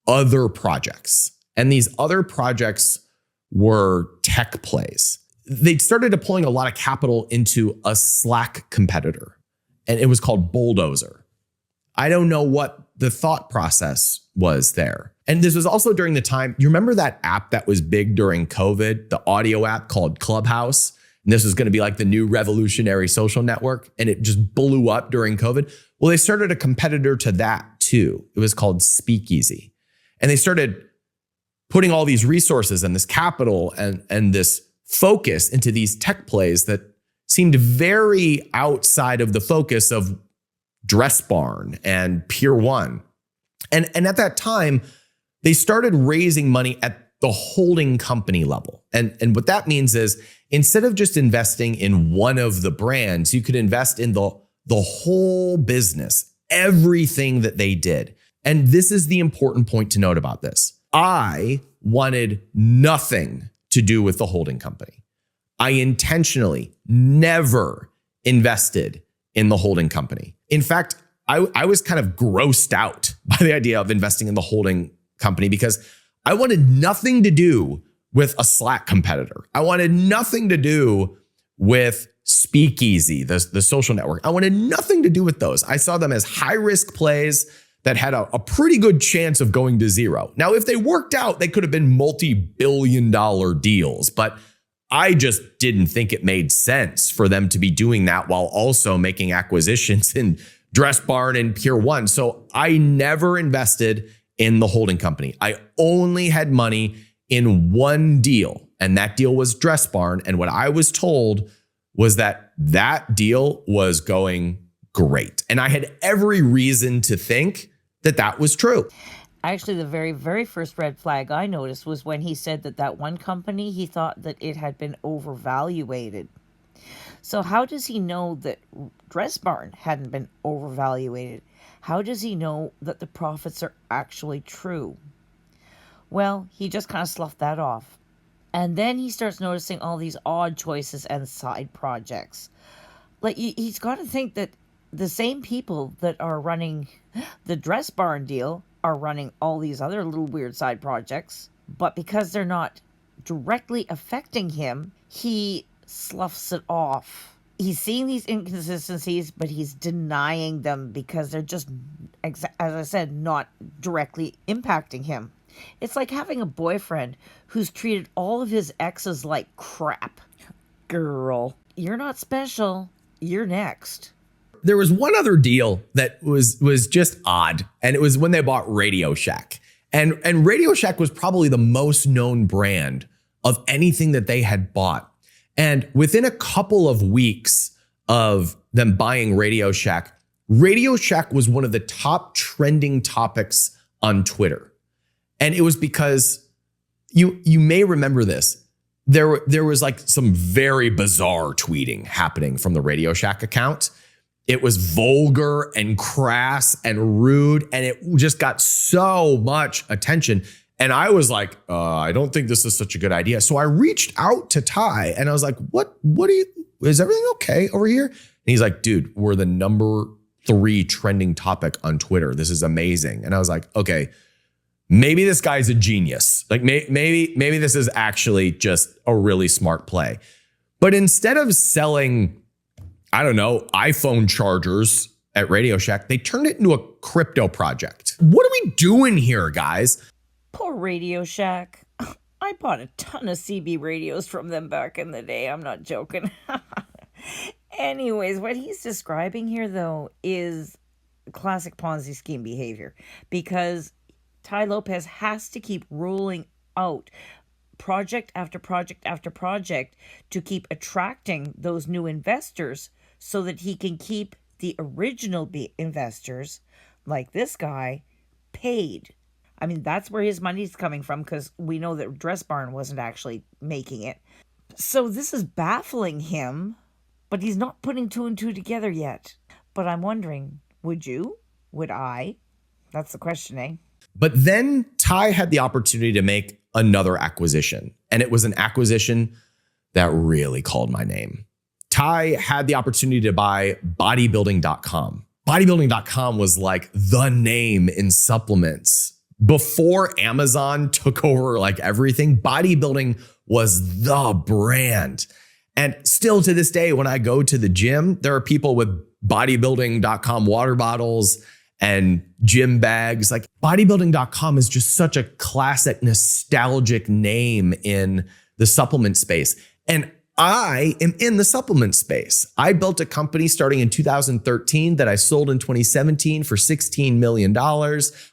other projects. And these other projects were tech plays. they started deploying a lot of capital into a Slack competitor, and it was called Bulldozer. I don't know what the thought process was there. And this was also during the time, you remember that app that was big during COVID, the audio app called Clubhouse? And this was going to be like the new revolutionary social network, and it just blew up during COVID. Well, they started a competitor to that too. It was called Speakeasy. And they started putting all these resources and this capital and this focus into these tech plays that seemed very outside of the focus of Dress Barn and Pier 1. And at that time, they started raising money at the holding company level. And what that means is instead of just investing in one of the brands, you could invest in the whole business, everything that they did. And this is the important point to note about this. I wanted nothing to do with the holding company. I intentionally never invested in the holding company. In fact, I was kind of grossed out by the idea of investing in the holding company because I wanted nothing to do with a Slack competitor. I wanted nothing to do with Speakeasy, the social network. I wanted nothing to do with those. I saw them as high-risk plays that had a pretty good chance of going to zero. Now, if they worked out, they could have been multi-billion-dollar deals, but I just didn't think it made sense for them to be doing that while also making acquisitions in Dress Barn and Pier 1. So I never invested in the holding company. I only had money in one deal, and that deal was Dress Barn. And what I was told was that that deal was going great. And I had every reason to think that that was true. Actually, the very, very first red flag I noticed was when he said that one company, he thought that it had been overvaluated. So how does he know that Dress Barn hadn't been overvaluated? How does he know that the profits are actually true? Well, he just kind of sloughed that off. And then he starts noticing all these odd choices and side projects. Like, he's got to think that the same people that are running the Dress Barn deal are running all these other little weird side projects. But because they're not directly affecting him, he sloughs it off. He's seeing these inconsistencies, but he's denying them because they're just, as I said, not directly impacting him. It's like having a boyfriend who's treated all of his exes like crap. Girl, you're not special. You're next. There was one other deal that was just odd, and it was when they bought Radio Shack. And Radio Shack was probably the most known brand of anything that they had bought. And within a couple of weeks of them buying Radio Shack was one of the top trending topics on Twitter. And it was because you may remember this. There was like some very bizarre tweeting happening from the Radio Shack account. It was vulgar and crass and rude, and it just got so much attention. And I was like, I don't think this is such a good idea. So I reached out to Tai and I was like, is everything okay over here? And he's like, dude, we're the number 3 trending topic on Twitter. This is amazing. And I was like, okay, maybe this guy's a genius. Like maybe this is actually just a really smart play. But instead of selling, I don't know, iPhone chargers at Radio Shack, they turned it into a crypto project. What are we doing here, guys? Poor Radio Shack. I bought a ton of CB radios from them back in the day. I'm not joking. Anyways, what he's describing here, though, is classic Ponzi scheme behavior, because Tai Lopez has to keep rolling out project after project after project to keep attracting those new investors so that he can keep the original investors, like this guy, paid. I mean, that's where his money's coming from, because we know that Dress Barn wasn't actually making it. So this is baffling him, but he's not putting 2 and 2 together yet. But I'm wondering, would you? Would I? That's the question, eh? But then Tai had the opportunity to make another acquisition, and it was an acquisition that really called my name. Tai had the opportunity to buy bodybuilding.com. Bodybuilding.com was like the name in supplements. Before Amazon took over like everything, bodybuilding was the brand. And still to this day, when I go to the gym, there are people with bodybuilding.com water bottles and gym bags. Like bodybuilding.com is just such a classic, nostalgic name in the supplement space. And I am in the supplement space. I built a company starting in 2013 that I sold in 2017 for $16 million.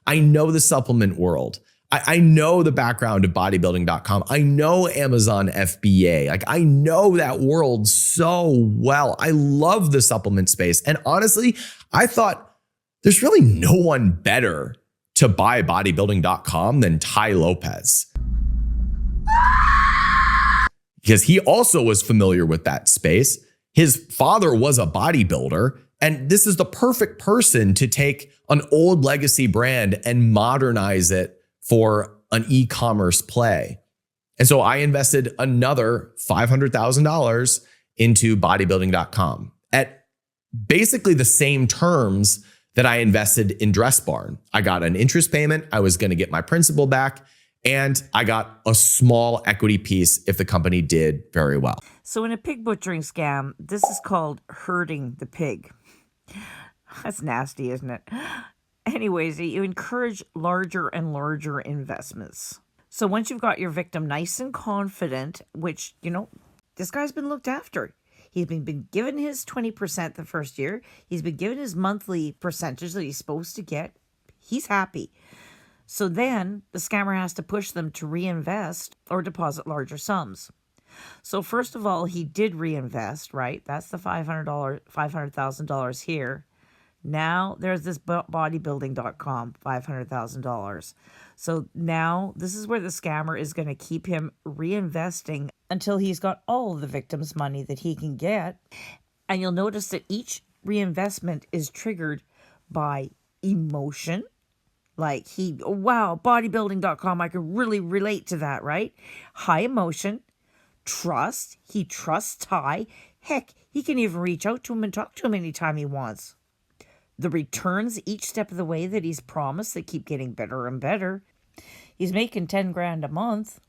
I know the supplement world. I know the background of bodybuilding.com. I know Amazon FBA. Like I know that world so well. I love the supplement space. And honestly, I thought there's really no one better to buy bodybuilding.com than Tai Lopez. Because he also was familiar with that space. His father was a bodybuilder, and this is the perfect person to take an old legacy brand and modernize it for an e-commerce play. And so I invested another $500,000 into bodybuilding.com at basically the same terms that I invested in Dress Barn. I got an interest payment. I was going to get my principal back. And I got a small equity piece if the company did very well. So in a pig butchering scam, this is called herding the pig. That's nasty, isn't it? Anyways, you encourage larger and larger investments. So once you've got your victim nice and confident, which, this guy's been looked after. He's been given his 20% the first year. He's been given his monthly percentage that he's supposed to get. He's happy. So then the scammer has to push them to reinvest or deposit larger sums. So first of all, he did reinvest, right? That's the $500,000 here. Now there's this bodybuilding.com, $500,000. So now this is where the scammer is going to keep him reinvesting until he's got all of the victim's money that he can get. And you'll notice that each reinvestment is triggered by emotion. Like wow, bodybuilding.com, I can really relate to that, right? High emotion, trust. He trusts Tai. Heck, he can even reach out to him and talk to him anytime he wants. The returns each step of the way that he's promised, they keep getting better and better. He's making 10 grand a month.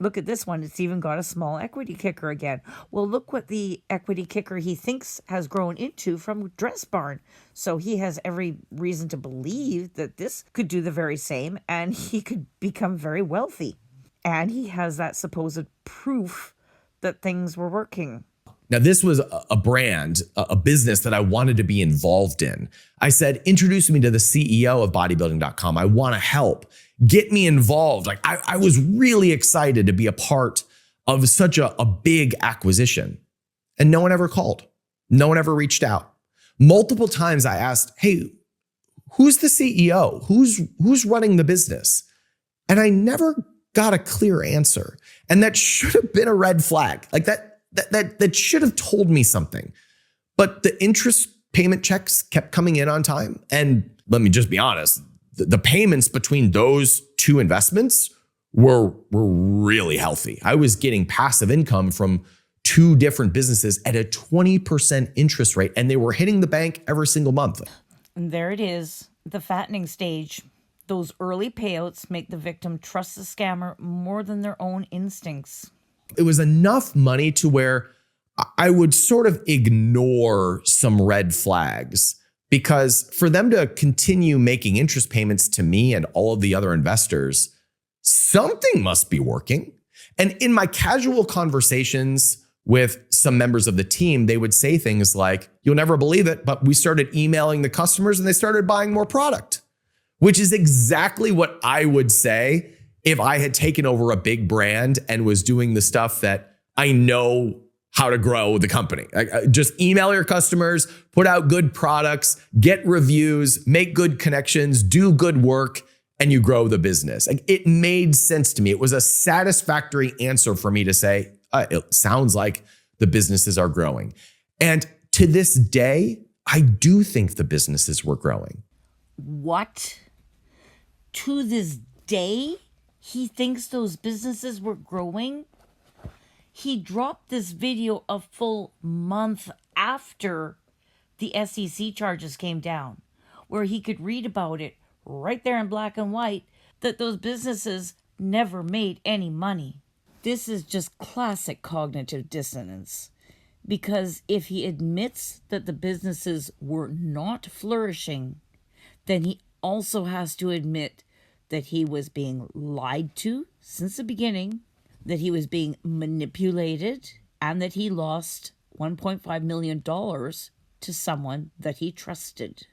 Look at this one. It's even got a small equity kicker again. Well, look what the equity kicker he thinks has grown into from Dress Barn. So he has every reason to believe that this could do the very same and he could become very wealthy. And he has that supposed proof that things were working. Now, this was a brand, a business that I wanted to be involved in. I said, introduce me to the CEO of bodybuilding.com. I want to help. Get me involved. Like I was really excited to be a part of such a big acquisition. And no one ever called. No one ever reached out. Multiple times I asked, hey, who's the CEO? Who's running the business? And I never got a clear answer. And that should have been a red flag. Like that should have told me something. But the interest payment checks kept coming in on time. And let me just be honest, the payments between those two investments were really healthy. I was getting passive income from two different businesses at a 20% interest rate, and they were hitting the bank every single month. And there it is, the fattening stage. Those early payouts make the victim trust the scammer more than their own instincts. It was enough money to where I would sort of ignore some red flags, because for them to continue making interest payments to me and all of the other investors, something must be working. And in my casual conversations with some members of the team, they would say things like, you'll never believe it, but we started emailing the customers and they started buying more product, which is exactly what I would say if I had taken over a big brand and was doing the stuff that I know how to grow the company. Just email your customers, put out good products, get reviews, make good connections, do good work, and you grow the business. Like, it made sense to me. It was a satisfactory answer for me to say, it sounds like the businesses are growing. And to this day, I do think the businesses were growing. What? To this day, he thinks those businesses were growing? He dropped this video a full month after the SEC charges came down, where he could read about it right there in black and white, that those businesses never made any money. This is just classic cognitive dissonance. Because if he admits that the businesses were not flourishing, then he also has to admit that he was being lied to since the beginning, that he was being manipulated, and that he lost $1.5 million to someone that he trusted.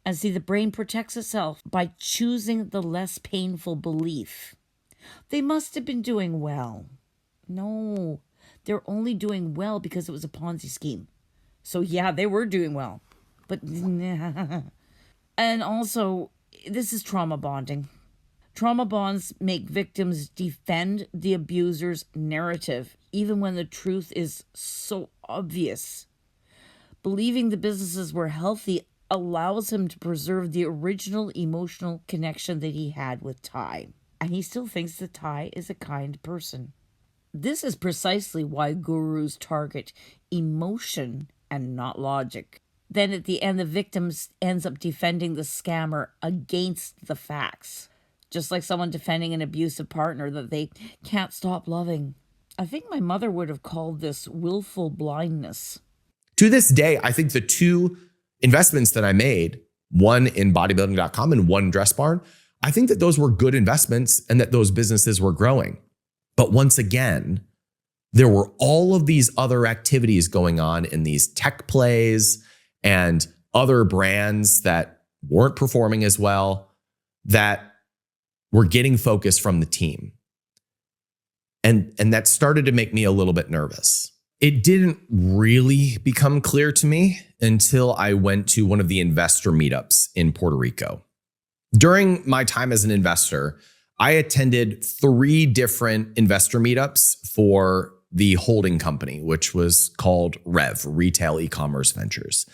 And see, the brain protects itself by choosing the less painful belief. They must have been doing well. No, they're only doing well because it was a Ponzi scheme. So yeah, they were doing well. But and also, this is trauma bonding. Trauma bonds make victims defend the abuser's narrative, even when the truth is so obvious. Believing the businesses were healthy allows him to preserve the original emotional connection that he had with Tai. And he still thinks that Tai is a kind person. This is precisely why gurus target emotion and not logic. Then at the end, the victim ends up defending the scammer against the facts. Just like someone defending an abusive partner that they can't stop loving. I think my mother would have called this willful blindness. To this day, I think the two investments that I made, one in bodybuilding.com and one in Dress Barn, I think that those were good investments and that those businesses were growing. But once again, there were all of these other activities going on in these tech plays and other brands that weren't performing as well, that were getting focus from the team. And that started to make me a little bit nervous. It didn't really become clear to me until I went to one of the investor meetups in Puerto Rico. During my time as an investor, I attended 3 different investor meetups for the holding company, which was called Rev, Retail E-commerce Ventures.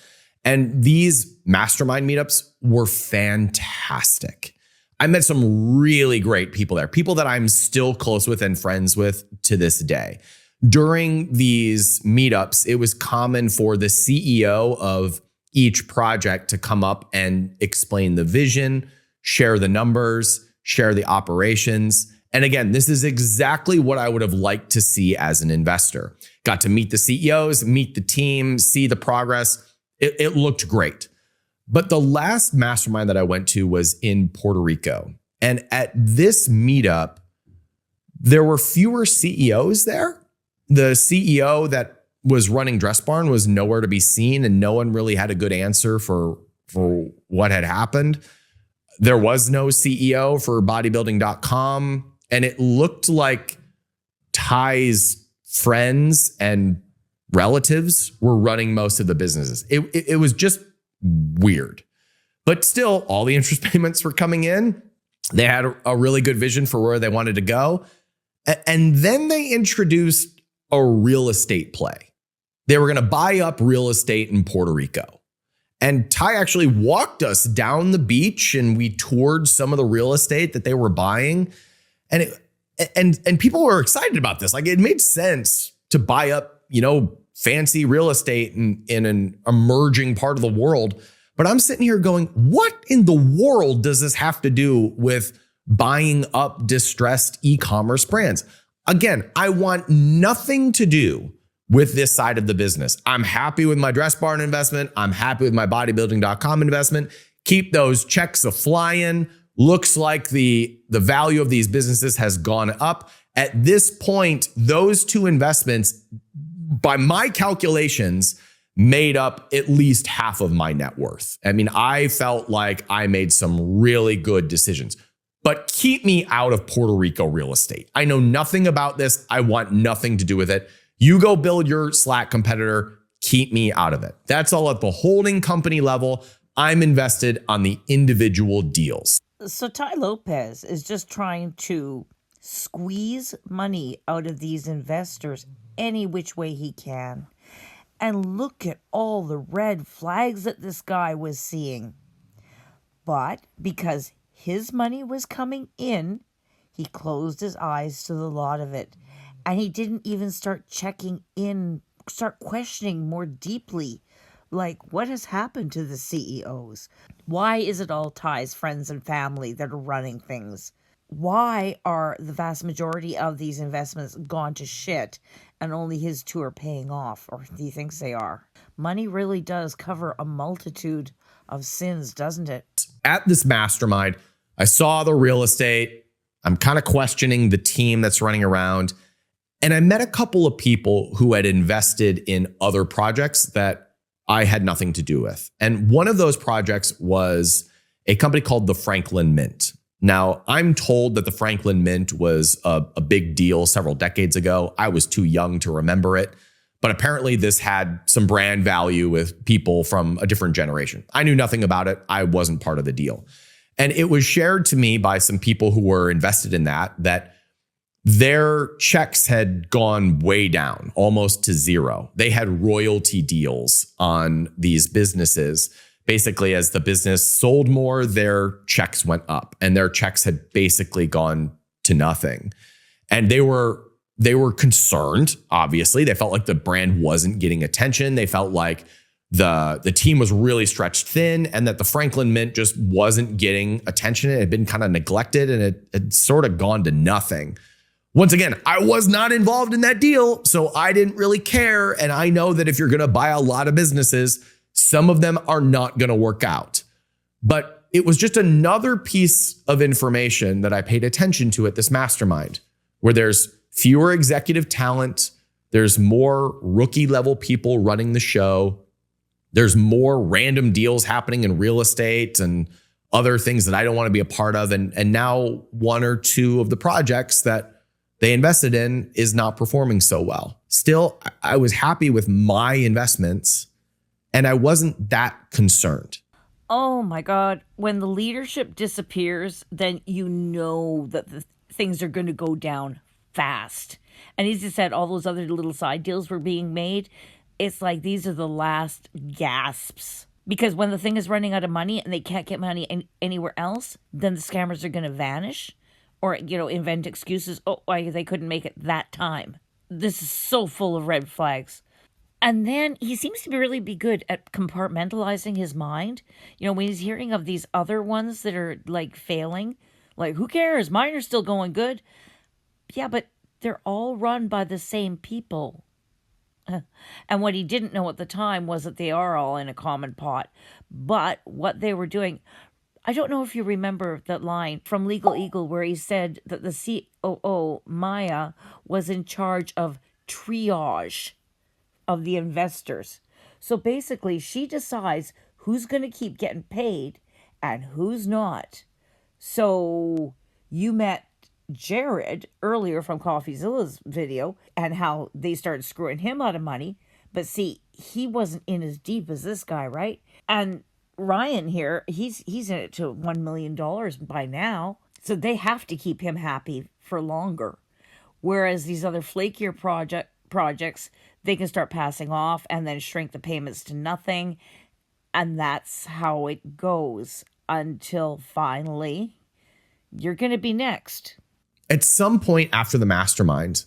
And these mastermind meetups were fantastic. I met some really great people there, people that I'm still close with and friends with to this day. During these meetups, it was common for the CEO of each project to come up and explain the vision, share the numbers, share the operations. And again, this is exactly what I would have liked to see as an investor. Got to meet the CEOs, meet the team, see the progress. It looked great. But the last mastermind that I went to was in Puerto Rico. And at this meetup, there were fewer CEOs there. The CEO that was running Dress Barn was nowhere to be seen, and no one really had a good answer for what had happened. There was no CEO for bodybuilding.com, and it looked like Tai's friends and relatives were running most of the businesses. It was just weird. But still, all the interest payments were coming in. They had a really good vision for where they wanted to go. And then they introduced a real estate play. They were going to buy up real estate in Puerto Rico. And Tai actually walked us down the beach and we toured some of the real estate that they were buying. And people were excited about this. Like, it made sense to buy up, fancy real estate in an emerging part of the world. But I'm sitting here going, what in the world does this have to do with buying up distressed e-commerce brands? Again, I want nothing to do with this side of the business. I'm happy with my Dress Barn investment. I'm happy with my bodybuilding.com investment. Keep those checks a-flying. Looks like the value of these businesses has gone up. At this point, those two investments, by my calculations, made up at least half of my net worth. I mean, I felt like I made some really good decisions. But keep me out of Puerto Rico real estate. I know nothing about this. I want nothing to do with it. You go build your Slack competitor. Keep me out of it. That's all at the holding company level. I'm invested on the individual deals. So Tai Lopez is just trying to squeeze money out of these investors any which way he can. And look at all the red flags that this guy was seeing. But because his money was coming in, he closed his eyes to the lot of it. And he didn't even start checking in, start questioning more deeply. Like, what has happened to the CEOs? Why is it all Tai's friends and family that are running things? why are the vast majority of these investments gone to shit and only his two are paying off, or he thinks they are? Money really does cover a multitude of sins, doesn't it? At this mastermind, I saw the real estate. I'm kind of questioning the team that's running around. And I met a couple of people who had invested in other projects that I had nothing to do with. And one of those projects was a company called the Franklin Mint. Now, I'm told that the Franklin Mint was a big deal several decades ago. I was too young to remember it. But apparently this had some brand value with people from a different generation. I knew nothing about it. I wasn't part of the deal. And it was shared to me by some people who were invested in that their checks had gone way down, almost to zero. They had royalty deals on these businesses. Basically, as the business sold more, their checks went up, and their checks had basically gone to nothing. And they were concerned, obviously. They felt like the brand wasn't getting attention. They felt like the team was really stretched thin, and that the Franklin Mint just wasn't getting attention. It had been kind of neglected, and it had sort of gone to nothing. Once again, I was not involved in that deal, so I didn't really care. And I know that if you're going to buy a lot of businesses, some of them are not going to work out. But it was just another piece of information that I paid attention to at this mastermind, where there's fewer executive talent, there's more rookie level people running the show, there's more random deals happening in real estate and other things that I don't want to be a part of. And now one or two of the projects that they invested in is not performing so well. Still, I was happy with my investments, and I wasn't that concerned. Oh my God. When the leadership disappears, then you know that the things are going to go down fast. And as you said, all those other little side deals were being made. It's like these are the last gasps. Because when the thing is running out of money and they can't get money anywhere else, then the scammers are going to vanish. Or, invent excuses. Oh, why they couldn't make it that time. This is so full of red flags. And then he seems to really be good at compartmentalizing his mind. When he's hearing of these other ones that are like failing, like, who cares? Mine are still going good. Yeah, but they're all run by the same people. And what he didn't know at the time was that they are all in a common pot. But what they were doing, I don't know if you remember that line from Legal Eagle where he said that the COO, Maya, was in charge of triage of the investors. So basically, she decides who's going to keep getting paid and who's not. So you met Jared earlier from CoffeeZilla's video and how they started screwing him out of money. But see, he wasn't in as deep as this guy, right? And Ryan here, he's in it to $1 million by now. So they have to keep him happy for longer. Whereas these other flakier projects, they can start passing off and then shrink the payments to nothing. And that's how it goes until finally you're going to be next. At some point after the mastermind,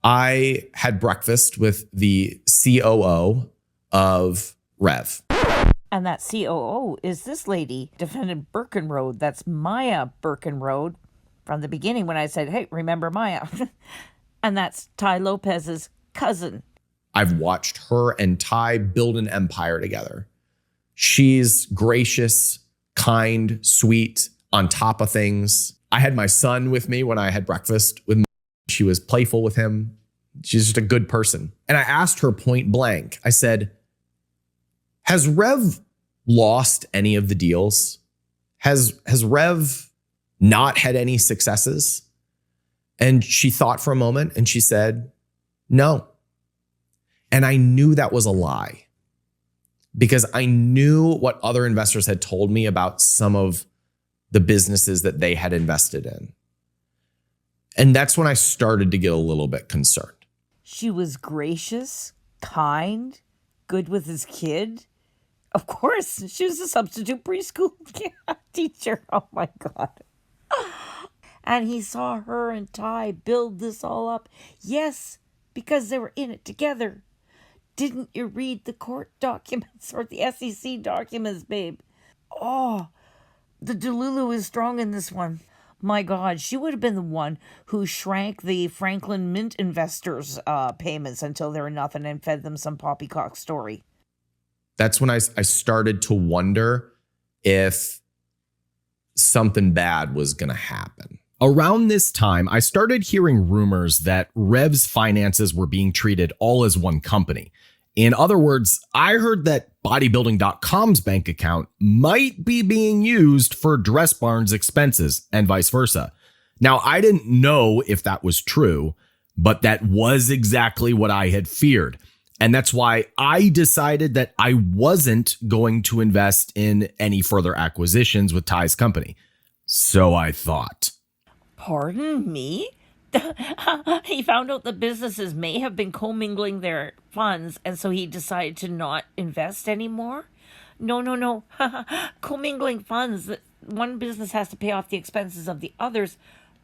I had breakfast with the COO of Rev. And that COO is this lady, defendant Birkenroad. That's Maya Birkenroad from the beginning when I said, hey, remember Maya? And that's Tai Lopez's cousin. I've watched her and Tai build an empire together. She's gracious, kind, sweet, on top of things. I had my son with me when I had breakfast with Maya. She was playful with him. She's just a good person. And I asked her point blank, I said, has Rev lost any of the deals? Has Rev not had any successes? And she thought for a moment and she said, no. And I knew that was a lie because I knew what other investors had told me about some of the businesses that they had invested in. And that's when I started to get a little bit concerned. She was gracious, kind, good with his kid. Of course, she was a substitute preschool teacher. Oh my God. And he saw her and Tai build this all up. Yes, because they were in it together. Didn't you read the court documents or the SEC documents, babe? Oh, the Delulu is strong in this one. My God, she would have been the one who shrank the Franklin Mint investors' payments until they were nothing and fed them some poppycock story. That's when I started to wonder if something bad was going to happen. Around this time, I started hearing rumors that Rev's finances were being treated all as one company. In other words, I heard that bodybuilding.com's bank account might be being used for Dress Barn's expenses and vice versa. Now, I didn't know if that was true, but that was exactly what I had feared. And that's why I decided that I wasn't going to invest in any further acquisitions with Tai's company. So I thought. Pardon me? He found out the businesses may have been commingling their funds, and so he decided to not invest anymore? No. Commingling funds, one business has to pay off the expenses of the others.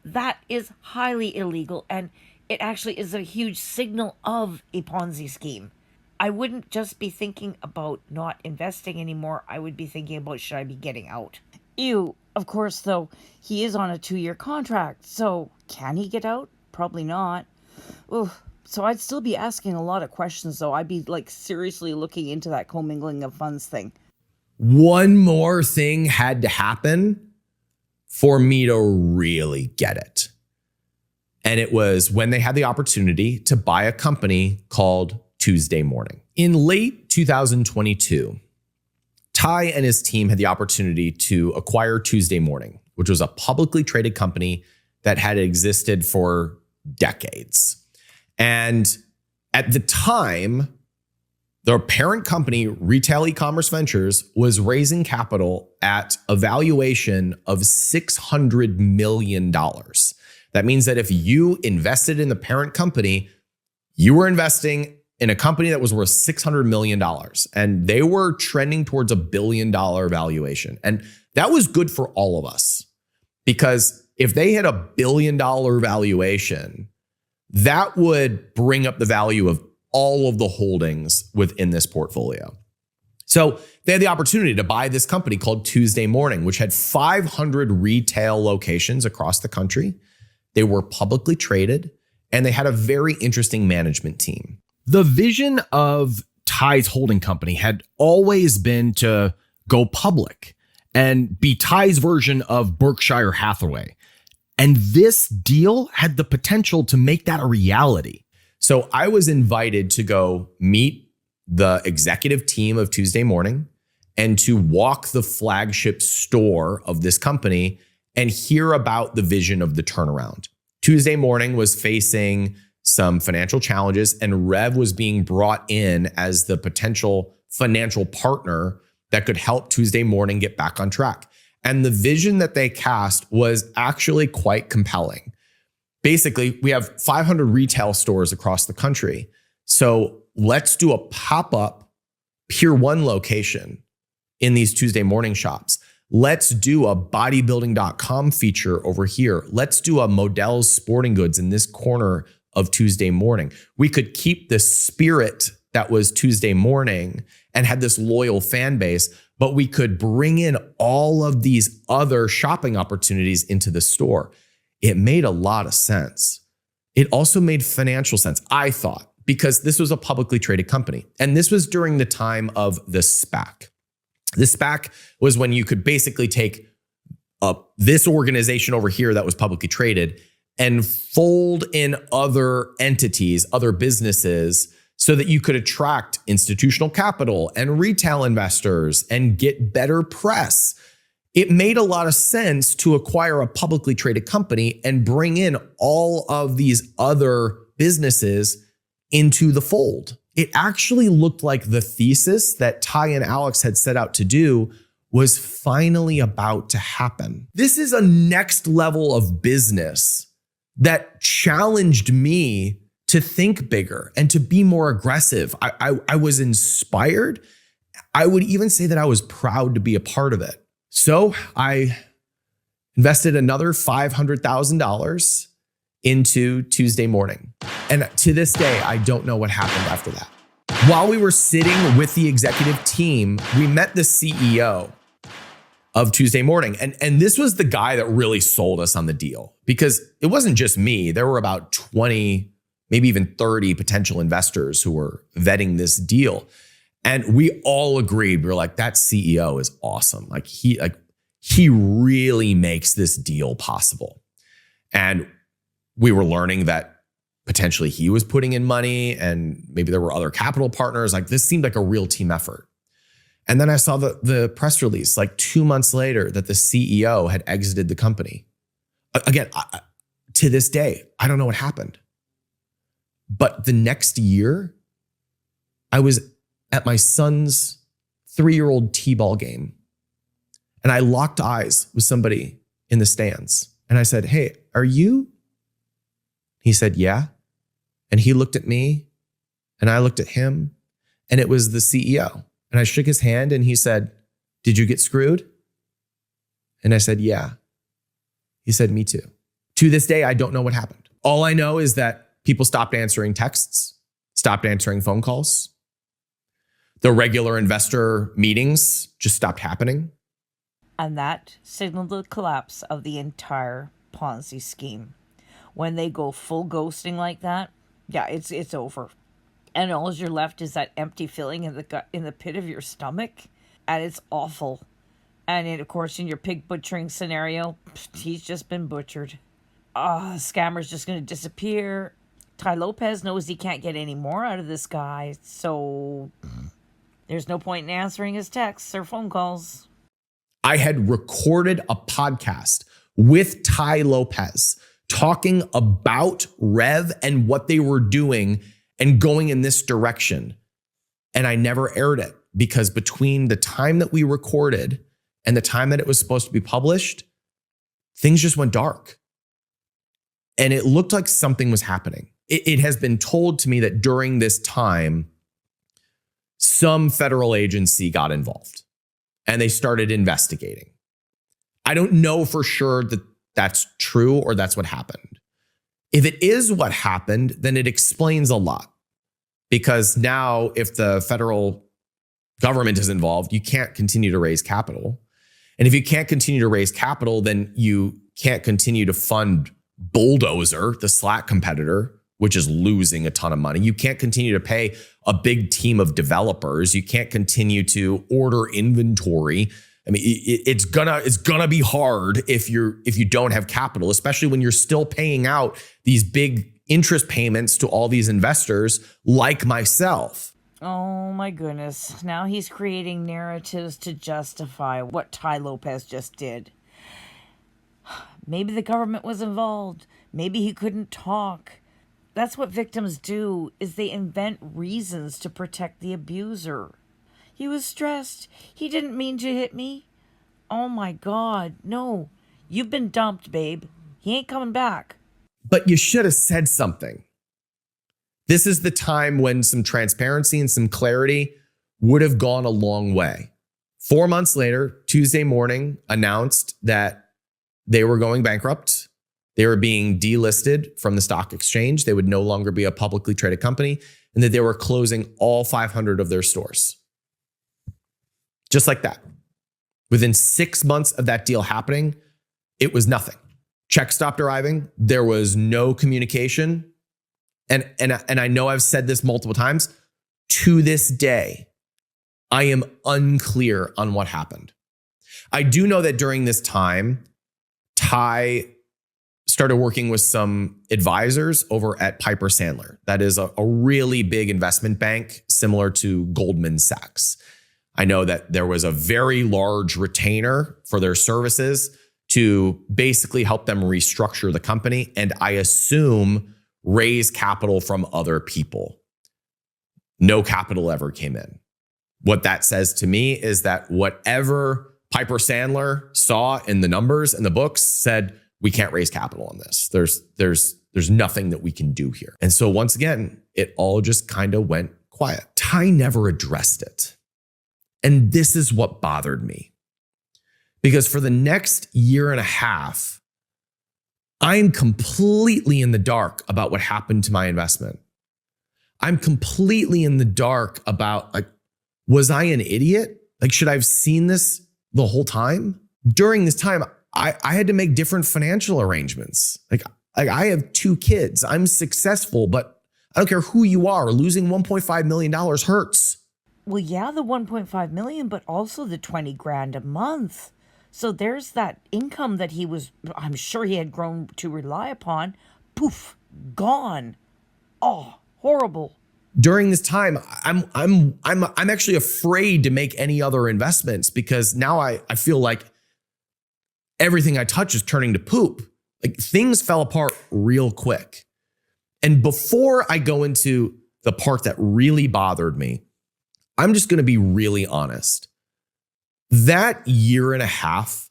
That is highly illegal, and it actually is a huge signal of a Ponzi scheme. I wouldn't just be thinking about not investing anymore. I would be thinking about, should I be getting out? Ew. Of course, though, he is on a 2-year contract, so can he get out? Probably not. Ooh, so I'd still be asking a lot of questions, though. I'd be, seriously looking into that commingling of funds thing. One more thing had to happen for me to really get it. And it was when they had the opportunity to buy a company called Tuesday Morning. In late 2022, Tai and his team had the opportunity to acquire Tuesday Morning, which was a publicly traded company that had existed for decades. And at the time, their parent company, Retail E-commerce Ventures, was raising capital at a valuation of $600 million. That means that if you invested in the parent company, you were investing in a company that was worth $600 million, and they were trending towards $1 billion valuation. And that was good for all of us, because if they had $1 billion valuation, that would bring up the value of all of the holdings within this portfolio. So they had the opportunity to buy this company called Tuesday Morning, which had 500 retail locations across the country. They were publicly traded, and they had a very interesting management team. The vision of Tai's holding company had always been to go public and be Tai's version of Berkshire Hathaway. And this deal had the potential to make that a reality. So I was invited to go meet the executive team of Tuesday Morning and to walk the flagship store of this company and hear about the vision of the turnaround. Tuesday Morning was facing some financial challenges, and Rev was being brought in as the potential financial partner that could help Tuesday Morning get back on track. And the vision that they cast was actually quite compelling. Basically, we have 500 retail stores across the country. So let's do a pop-up Pier 1 location in these Tuesday Morning shops. Let's do a bodybuilding.com feature over here. Let's do a Modell's Sporting Goods in this corner of Tuesday Morning. We could keep the spirit that was Tuesday Morning and had this loyal fan base, but we could bring in all of these other shopping opportunities into the store. It made a lot of sense. It also made financial sense, I thought, because this was a publicly traded company. And this was during the time of the SPAC. The SPAC was when you could basically take this organization over here that was publicly traded and fold in other entities, other businesses, so that you could attract institutional capital and retail investors and get better press. It made a lot of sense to acquire a publicly traded company and bring in all of these other businesses into the fold. It actually looked like the thesis that Tai and Alex had set out to do was finally about to happen. This is a next level of business that challenged me to think bigger and to be more aggressive. I was inspired. I would even say that I was proud to be a part of it. So I invested another $500,000 into Tuesday Morning. And to this day, I don't know what happened after that. While we were sitting with the executive team, we met the CEO. of Tuesday morning. And this was the guy that really sold us on the deal, because it wasn't just me. There were about 20, maybe even 30 potential investors who were vetting this deal. And we all agreed. We were like, that CEO is awesome. He really makes this deal possible. And we were learning that potentially he was putting in money and maybe there were other capital partners. Like, this seemed like a real team effort. And then I saw the press release like 2 months later that the CEO had exited the company. Again, to this day, I don't know what happened. But the next year, I was at my son's 3-year-old t-ball game, and I locked eyes with somebody in the stands. And I said, "Hey, are you?" He said, "Yeah." And he looked at me and I looked at him, and it was the CEO. And I shook his hand and he said, "Did you get screwed?" And I said, "Yeah." He said, "Me too." To this day, I don't know what happened. All I know is that people stopped answering texts, stopped answering phone calls. The regular investor meetings just stopped happening. And that signaled the collapse of the entire Ponzi scheme. When they go full ghosting like that, yeah, it's over. And all you're left is that empty feeling in the gut, in the pit of your stomach, and it's awful. And of course, in your pig butchering scenario, he's just been butchered. The scammer's just going to disappear. Tai Lopez knows he can't get any more out of this guy, so there's no point in answering his texts or phone calls. I had recorded a podcast with Tai Lopez talking about Rev and what they were doing and going in this direction. And I never aired it because between the time that we recorded and the time that it was supposed to be published, things just went dark. And it looked like something was happening. It has been told to me that during this time, some federal agency got involved and they started investigating. I don't know for sure that that's true or that's what happened. If it is what happened, then it explains a lot. Because now if the federal government is involved, you can't continue to raise capital. And if you can't continue to raise capital, then you can't continue to fund Bulldozer, the Slack competitor, which is losing a ton of money. You can't continue to pay a big team of developers. You can't continue to order inventory. I mean, it's gonna be hard if you don't have capital, especially when you're still paying out these big interest payments to all these investors like myself. Oh my goodness. Now he's creating narratives to justify what Tai Lopez just did. Maybe the government was involved. Maybe he couldn't talk. That's what victims do, is they invent reasons to protect the abuser. He was stressed. He didn't mean to hit me. Oh my God. No. You've been dumped, babe. He ain't coming back. But you should have said something. This is the time when some transparency and some clarity would have gone a long way. 4 months later, Tuesday morning, announced that they were going bankrupt. They were being delisted from the stock exchange. They would no longer be a publicly traded company, and that they were closing all 500 of their stores. Just like that. Within 6 months of that deal happening, it was nothing. Checks stopped arriving. There was no communication. And I know I've said this multiple times. To this day, I am unclear on what happened. I do know that during this time, Tai started working with some advisors over at Piper Sandler. That is a really big investment bank similar to Goldman Sachs. I know that there was a very large retainer for their services to basically help them restructure the company, and I assume raise capital from other people. No capital ever came in. What that says to me is that whatever Piper Sandler saw in the numbers and the books said, we can't raise capital on this. There's nothing that we can do here. And so once again, it all just kind of went quiet. Tai never addressed it. And this is what bothered me. Because for the next year and a half, I'm completely in the dark about what happened to my investment. I'm completely in the dark about, like, was I an idiot? Like, should I have seen this the whole time? during this time, I had to make different financial arrangements. Like I have 2 kids. I'm successful, but I don't care who you are. Losing $1.5 million hurts. Well, yeah, the 1.5 million, but also the 20 grand a month. So there's that income that I'm sure he had grown to rely upon. Poof, gone. Oh, horrible. During this time, I'm actually afraid to make any other investments because now I feel like everything I touch is turning to poop. Like things fell apart real quick. And before I go into the part that really bothered me, I'm just going to be really honest. That year and a half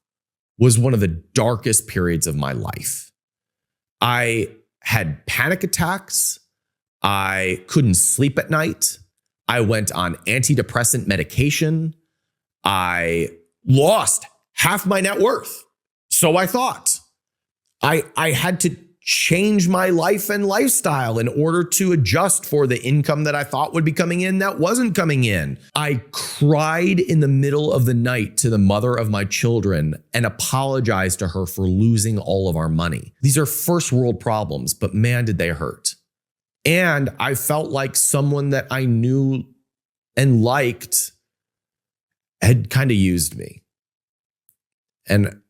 was one of the darkest periods of my life. I had panic attacks. I couldn't sleep at night. I went on antidepressant medication. I lost half my net worth. So I thought. I had to change my life and lifestyle in order to adjust for the income that I thought would be coming in that wasn't coming in. I cried in the middle of the night to the mother of my children and apologized to her for losing all of our money. These are first world problems, but man, did they hurt. And I felt like someone that I knew and liked had kind of used me. And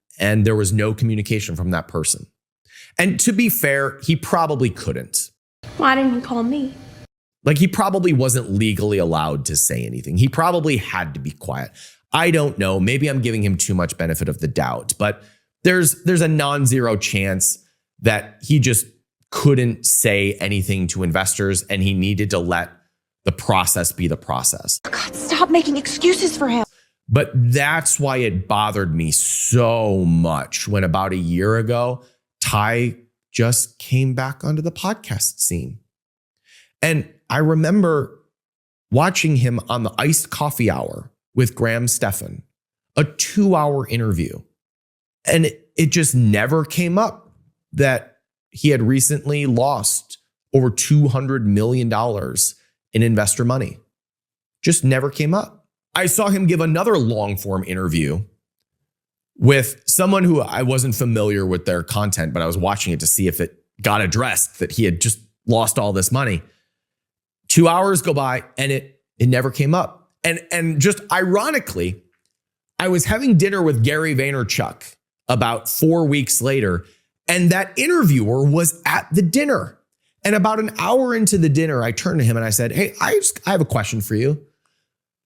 there was no communication from that person. And to be fair, he probably couldn't. Why didn't you call me? Like he probably wasn't legally allowed to say anything. He probably had to be quiet. I don't know. Maybe I'm giving him too much benefit of the doubt, but there's a non-zero chance that he just couldn't say anything to investors and he needed to let the process be the process. God, stop making excuses for him. But that's why it bothered me so much when about a year ago, Tai just came back onto the podcast scene. And I remember watching him on the Iced Coffee Hour with Graham Stephan, a 2-hour interview. And it just never came up that he had recently lost over $200 million in investor money. Just never came up. I saw him give another long form interview with someone who I wasn't familiar with their content, but I was watching it to see if it got addressed that he had just lost all this money. 2 hours go by and it never came up. And just ironically, I was having dinner with Gary Vaynerchuk about 4 weeks later, and that interviewer was at the dinner. And about an hour into the dinner, I turned to him and I said, "Hey, I have a question for you.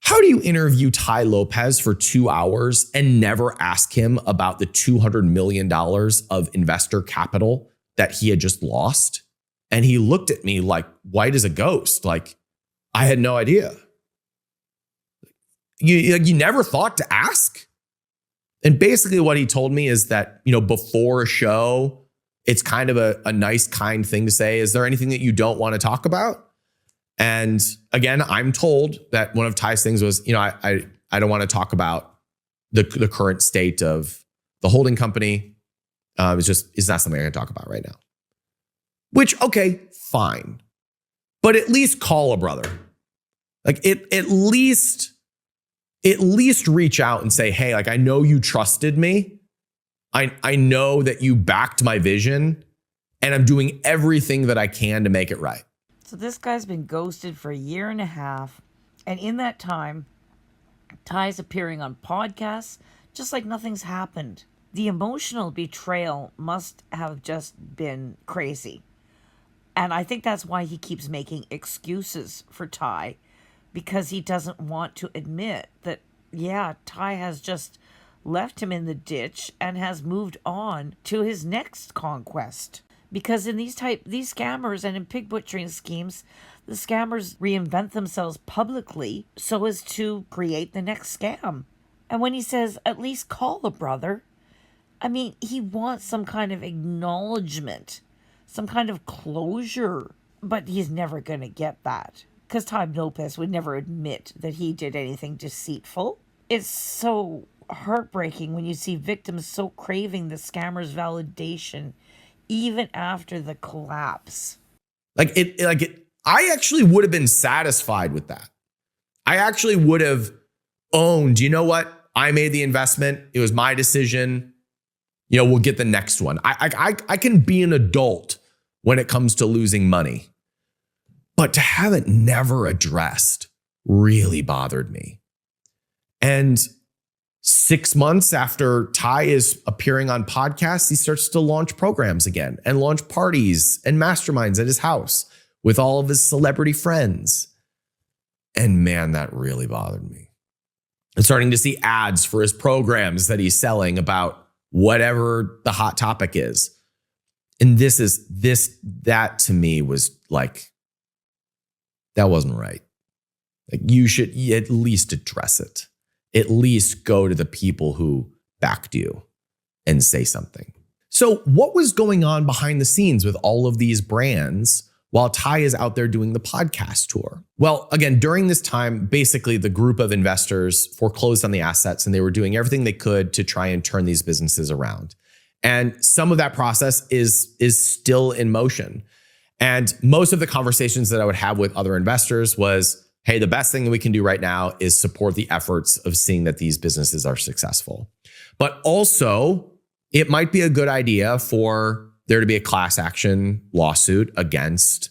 How do you interview Tai Lopez for 2 hours and never ask him about the $200 million of investor capital that he had just lost?" And he looked at me like white as a ghost. Like, I had no idea. You never thought to ask? And basically what he told me is that, before a show, it's kind of a nice, kind thing to say, "Is there anything that you don't want to talk about?" And again, I'm told that one of Tai's things was, I don't want to talk about the current state of the holding company. It's not something I can talk about right now. Which, okay, fine. But at least call a brother. Like at least reach out and say, "Hey, like I know you trusted me. I know that you backed my vision and I'm doing everything that I can to make it right." So this guy's been ghosted for a year and a half. And in that time, Tai's appearing on podcasts just like nothing's happened. The emotional betrayal must have just been crazy. And I think that's why he keeps making excuses for Tai, because he doesn't want to admit that, yeah, Tai has just left him in the ditch and has moved on to his next conquest. Because in these scammers and in pig butchering schemes, the scammers reinvent themselves publicly so as to create the next scam. And when he says, "At least call a brother," I mean, he wants some kind of acknowledgement, some kind of closure. But he's never going to get that, because Tai Lopez would never admit that he did anything deceitful. It's so heartbreaking when you see victims so craving the scammer's validation even after the collapse. I actually would have been satisfied with that. I actually would have owned, you know what? I made the investment. It was my decision. We'll get the next one. I can be an adult when it comes to losing money. But to have it never addressed really bothered me. And 6 months after Tai is appearing on podcasts, he starts to launch programs again and launch parties and masterminds at his house with all of his celebrity friends. And man, that really bothered me. I'm starting to see ads for his programs that he's selling about whatever the hot topic is. And that to me was like, that wasn't right. Like, you should at least address it. At least go to the people who backed you and say something. So what was going on behind the scenes with all of these brands while Tai is out there doing the podcast tour? Well, again, during this time, basically the group of investors foreclosed on the assets and they were doing everything they could to try and turn these businesses around. And some of that process is still in motion. And most of the conversations that I would have with other investors was, hey, the best thing that we can do right now is support the efforts of seeing that these businesses are successful. But also, it might be a good idea for there to be a class action lawsuit against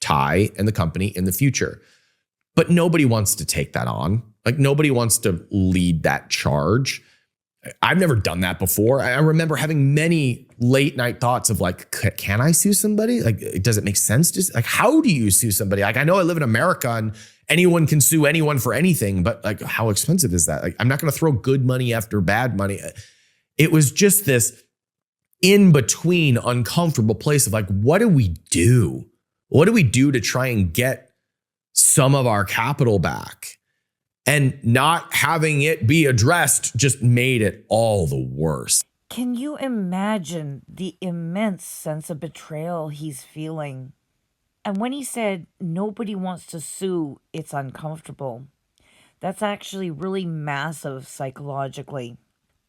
Tai and the company in the future. But nobody wants to take that on. Like, nobody wants to lead that charge. I've never done that before. I remember having many late night thoughts of like, can I sue somebody? Like, does it make sense to, like, how do you sue somebody? Like, I know I live in America and anyone can sue anyone for anything, but like, how expensive is that? Like, I'm not going to throw good money after bad money. It was just this in between uncomfortable place of like, what do we do? What do we do to try and get some of our capital back? And not having it be addressed just made it all the worse. Can you imagine the immense sense of betrayal he's feeling? And when he said nobody wants to sue, it's uncomfortable, that's actually really massive psychologically.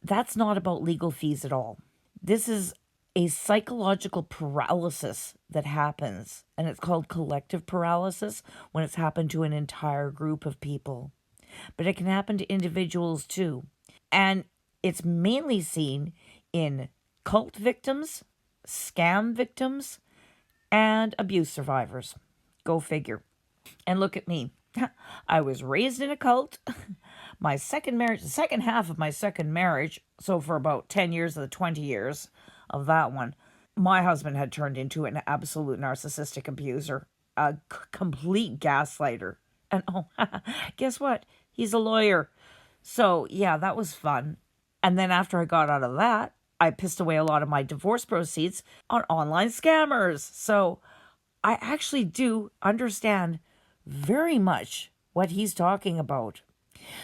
That's not about legal fees at all. This is a psychological paralysis that happens, and it's called collective paralysis when it's happened to an entire group of people. But it can happen to individuals too. And it's mainly seen in cult victims, scam victims, and abuse survivors. Go figure. And look at me. I was raised in a cult. My second marriage, the second half of my second marriage, so for about 10 years of the 20 years of that one, my husband had turned into an absolute narcissistic abuser, a complete gaslighter. And guess what? He's a lawyer. So yeah, that was fun. And then after I got out of that, I pissed away a lot of my divorce proceeds on online scammers. So I actually do understand very much what he's talking about.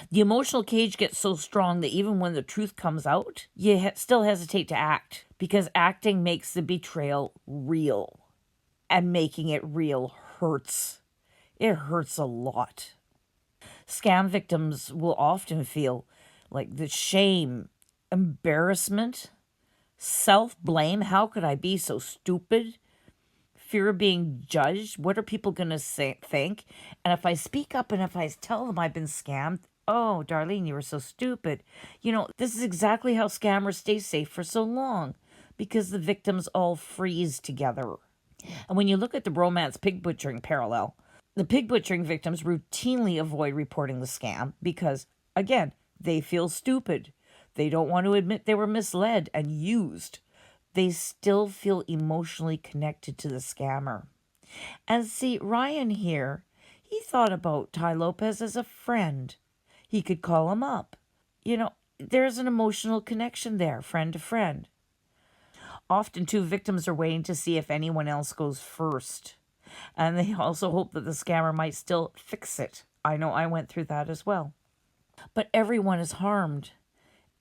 The emotional cage gets so strong that even when the truth comes out, you still hesitate to act because acting makes the betrayal real. And making it real hurts. It hurts a lot. Scam victims will often feel like the shame, embarrassment, self-blame. How could I be so stupid? Fear of being judged. What are people going to think? And if I speak up and if I tell them I've been scammed, oh, Darlene, you were so stupid. This is exactly how scammers stay safe for so long because the victims all freeze together. And when you look at the romance pig butchering parallel, the pig butchering victims routinely avoid reporting the scam because, again, they feel stupid. They don't want to admit they were misled and used. They still feel emotionally connected to the scammer. And see, Ryan here, he thought about Tai Lopez as a friend. He could call him up. There's an emotional connection there, friend to friend. Often, too, victims are waiting to see if anyone else goes first. And they also hope that the scammer might still fix it. I know I went through that as well. But everyone is harmed.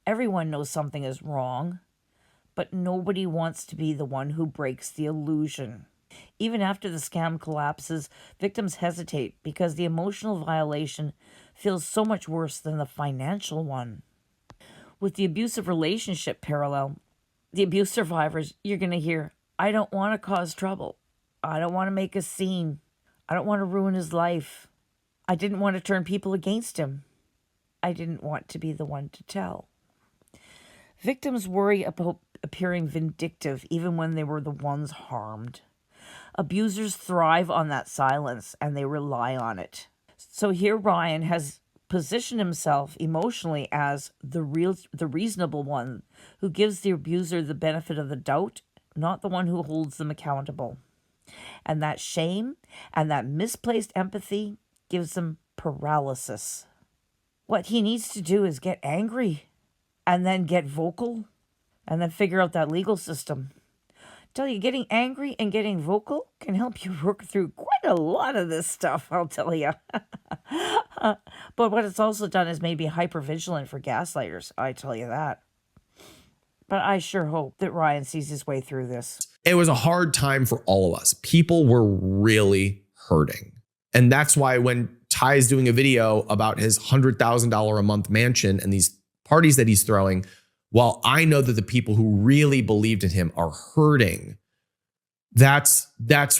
Everyone knows something is wrong. But nobody wants to be the one who breaks the illusion. Even after the scam collapses, victims hesitate because the emotional violation feels so much worse than the financial one. With the abusive relationship parallel, the abuse survivors, you're going to hear, I don't want to cause trouble. I don't want to make a scene. I don't want to ruin his life. I didn't want to turn people against him. I didn't want to be the one to tell. Victims worry about appearing vindictive even when they were the ones harmed. Abusers thrive on that silence and they rely on it. So here Ryan has positioned himself emotionally as the reasonable one who gives the abuser the benefit of the doubt, not the one who holds them accountable. And that shame and that misplaced empathy gives them paralysis. What he needs to do is get angry and then get vocal and then figure out that legal system. Tell you, getting angry and getting vocal can help you work through quite a lot of this stuff, I'll tell you. But what it's also done is made me hypervigilant for gaslighters, I tell you that. But I sure hope that Ryan sees his way through this. It was a hard time for all of us. People were really hurting. And that's why when Tai is doing a video about his $100,000 a month mansion and these parties that he's throwing, while I know that the people who really believed in him are hurting, that's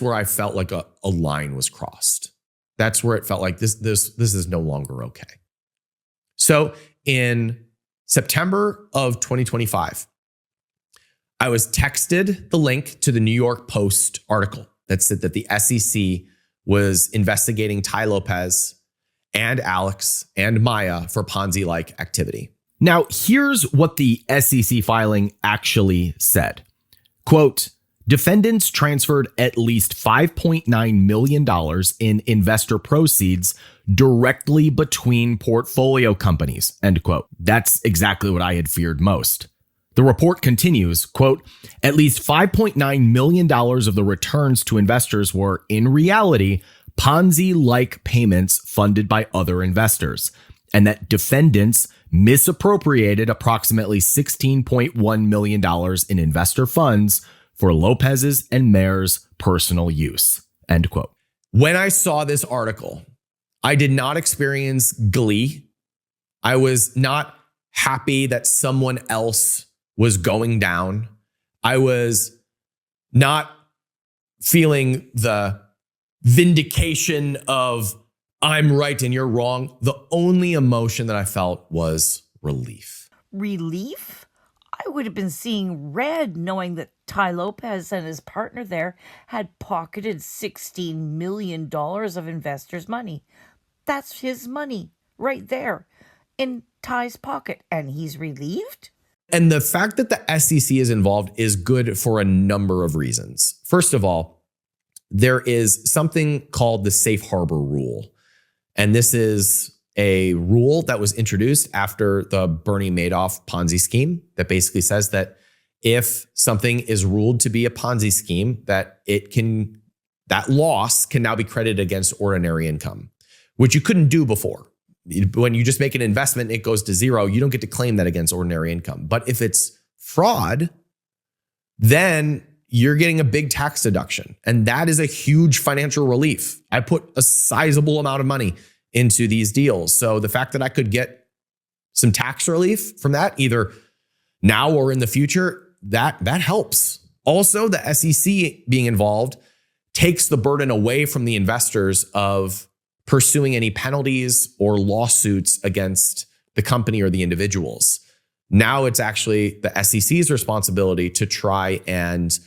where I felt like a line was crossed. That's where it felt like this is no longer okay. So in September of 2025, I was texted the link to the New York Post article that said that the SEC was investigating Tai Lopez and Alex and Maya for Ponzi-like activity. Now, here's what the SEC filing actually said. Quote, defendants transferred at least $5.9 million in investor proceeds directly between portfolio companies, end quote. That's exactly what I had feared most. The report continues, quote, at least $5.9 million of the returns to investors were, in reality, Ponzi-like payments funded by other investors, and that defendants misappropriated approximately $16.1 million in investor funds for Lopez's and Mayer's personal use, end quote. When I saw this article, I did not experience glee. I was not happy that someone else was going down. I was not feeling the vindication of I'm right and you're wrong. The only emotion that I felt was relief. Relief? I would have been seeing red knowing that Tai Lopez and his partner there had pocketed $16 million of investors' money. That's his money right there in Tai's pocket, and he's relieved? And the fact that the SEC is involved is good for a number of reasons. First of all, there is something called the safe harbor rule. And this is a rule that was introduced after the Bernie Madoff Ponzi scheme that basically says that if something is ruled to be a Ponzi scheme, that loss can now be credited against ordinary income, which you couldn't do before. When you just make an investment, it goes to zero. You don't get to claim that against ordinary income. But if it's fraud, then you're getting a big tax deduction. And that is a huge financial relief. I put a sizable amount of money into these deals. So the fact that I could get some tax relief from that, either now or in the future, that helps. Also, the SEC being involved takes the burden away from the investors of pursuing any penalties or lawsuits against the company or the individuals. Now it's actually the SEC's responsibility to try and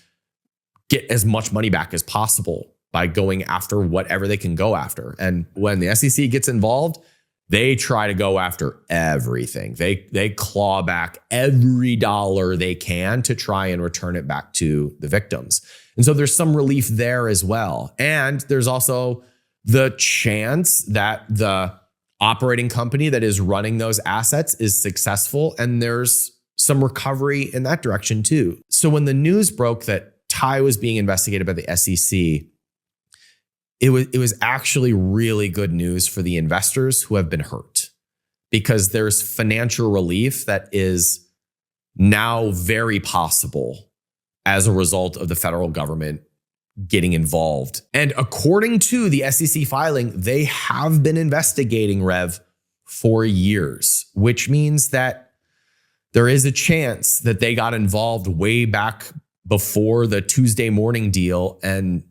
get as much money back as possible by going after whatever they can go after. And when the SEC gets involved, they try to go after everything. They claw back every dollar they can to try and return it back to the victims. And so there's some relief there as well. And there's also the chance that the operating company that is running those assets is successful, and there's some recovery in that direction too. So when the news broke that Tai was being investigated by the SEC, it was actually really good news for the investors who have been hurt, because there's financial relief that is now very possible as a result of the federal government getting involved. And according to the SEC filing, they have been investigating Rev for years, which means that there is a chance that they got involved way back before the Tuesday morning deal, and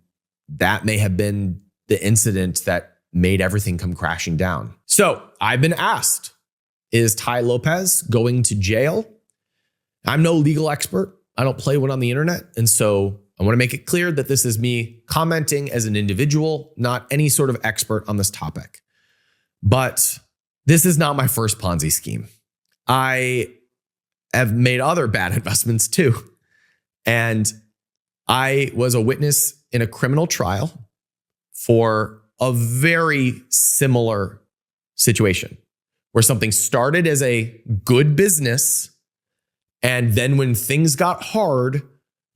that may have been the incident that made everything come crashing down. So I've been asked, Is Tai Lopez going to jail? I'm no legal expert. I don't play one on the internet. And so I want to make it clear that this is me commenting as an individual, not any sort of expert on this topic. But this is not my first Ponzi scheme. I have made other bad investments too. And I was a witness in a criminal trial for a very similar situation where something started as a good business. And then when things got hard,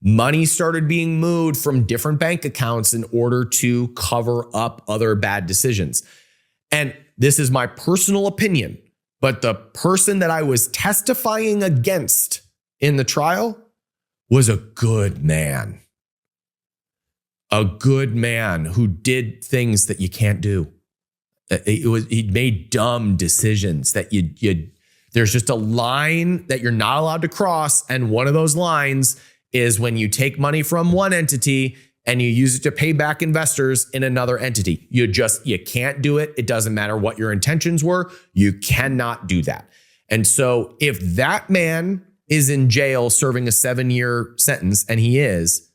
money started being moved from different bank accounts in order to cover up other bad decisions. And this is my personal opinion, but the person that I was testifying against in the trial was a good man. A good man who did things that you can't do. He made dumb decisions that there's just a line that you're not allowed to cross. And one of those lines is when you take money from one entity and you use it to pay back investors in another entity. You can't do it. It doesn't matter what your intentions were. You cannot do that. And so if that man is in jail serving a 7-year sentence, and he is,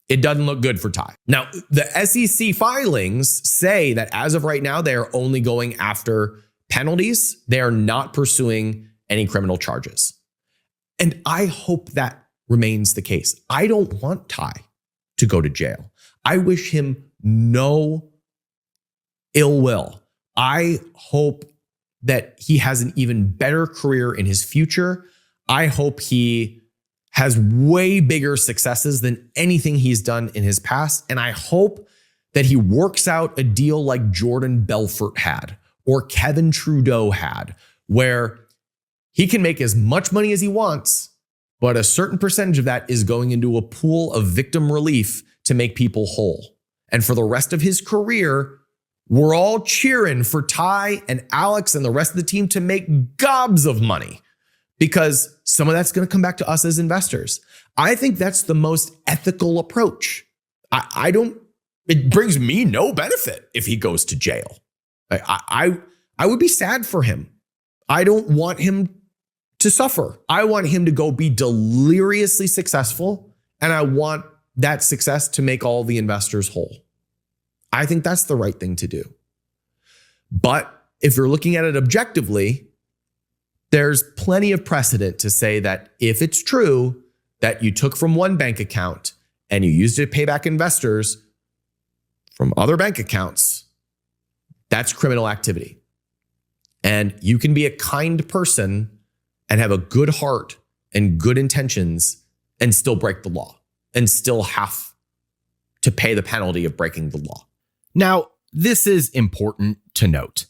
it doesn't look good for Tai. Now, the SEC filings say that as of right now, they are only going after penalties. They are not pursuing any criminal charges. And I hope that remains the case. I don't want Tai to go to jail. I wish him no ill will. I hope that he has an even better career in his future. I hope he has way bigger successes than anything he's done in his past. And I hope that he works out a deal like Jordan Belfort had or Kevin Trudeau had, where he can make as much money as he wants, but a certain percentage of that is going into a pool of victim relief to make people whole. And for the rest of his career, we're all cheering for Tai and Alex and the rest of the team to make gobs of money, because some of that's going to come back to us as investors. I think that's the most ethical approach. It brings me no benefit if he goes to jail. I would be sad for him. I don't want him to suffer. I want him to go be deliriously successful, and I want that success to make all the investors whole. I think that's the right thing to do. But if you're looking at it objectively, there's plenty of precedent to say that if it's true that you took from one bank account and you used it to pay back investors from other bank accounts, that's criminal activity. And you can be a kind person and have a good heart and good intentions and still break the law and still have to pay the penalty of breaking the law. Now, this is important to note.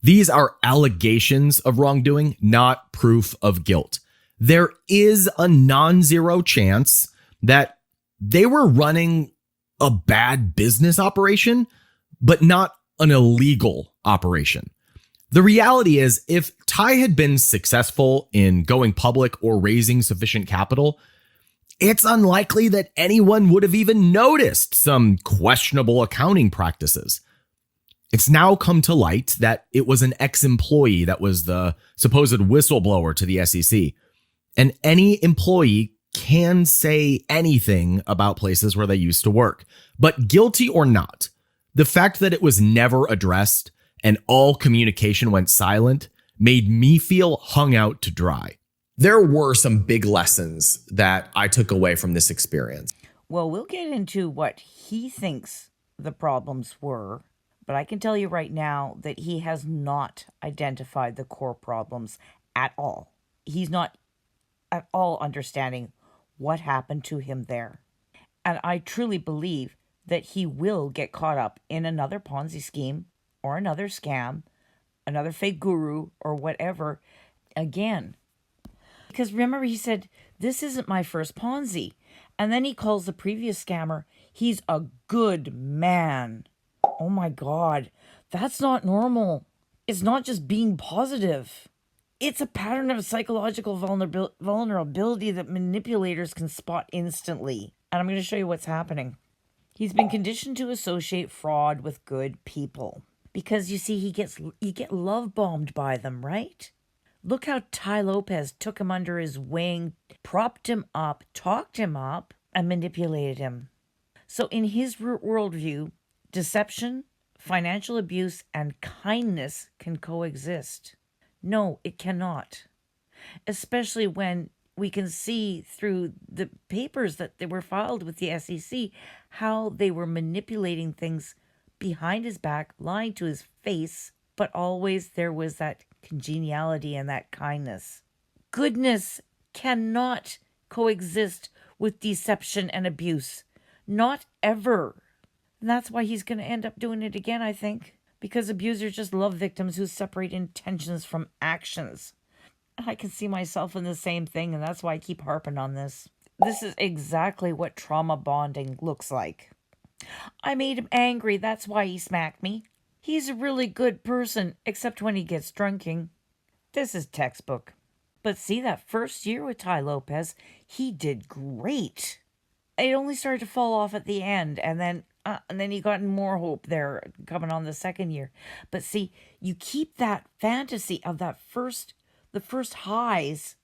These are allegations of wrongdoing, not proof of guilt. There is a non-zero chance that they were running a bad business operation, but not an illegal operation. The reality is, if Tai had been successful in going public or raising sufficient capital, it's unlikely that anyone would have even noticed some questionable accounting practices. It's now come to light that it was an ex-employee that was the supposed whistleblower to the SEC. And any employee can say anything about places where they used to work. But guilty or not, the fact that it was never addressed and all communication went silent made me feel hung out to dry. There were some big lessons that I took away from this experience. Well, we'll get into what he thinks the problems were, but I can tell you right now that he has not identified the core problems at all. He's not at all understanding what happened to him there. And I truly believe that he will get caught up in another Ponzi scheme or another scam, another fake guru or whatever again. Because remember, he said, this isn't my first Ponzi. And then he calls the previous scammer, he's a good man. Oh my God, that's not normal. It's not just being positive. It's a pattern of psychological vulnerability that manipulators can spot instantly. And I'm going to show you what's happening. He's been conditioned to associate fraud with good people. Because you see, you get love bombed by them, right? Look how Tai Lopez took him under his wing, propped him up, talked him up, and manipulated him. So in his worldview, deception, financial abuse, and kindness can coexist. No, it cannot. Especially when we can see through the papers that they were filed with the SEC how they were manipulating things behind his back, lying to his face, but always there was that congeniality and that kindness. Goodness cannot coexist with deception and abuse. Not ever. And that's why he's going to end up doing it again, I think. Because abusers just love victims who separate intentions from actions. I can see myself in the same thing, and that's why I keep harping on this. This is exactly what trauma bonding looks like. I made him angry, that's why he smacked me. He's a really good person, except when he gets drinking. This is textbook. But see, that first year with Tai Lopez, he did great. It only started to fall off at the end, and then he got more hope there coming on the second year. But see, you keep that fantasy of the first highs,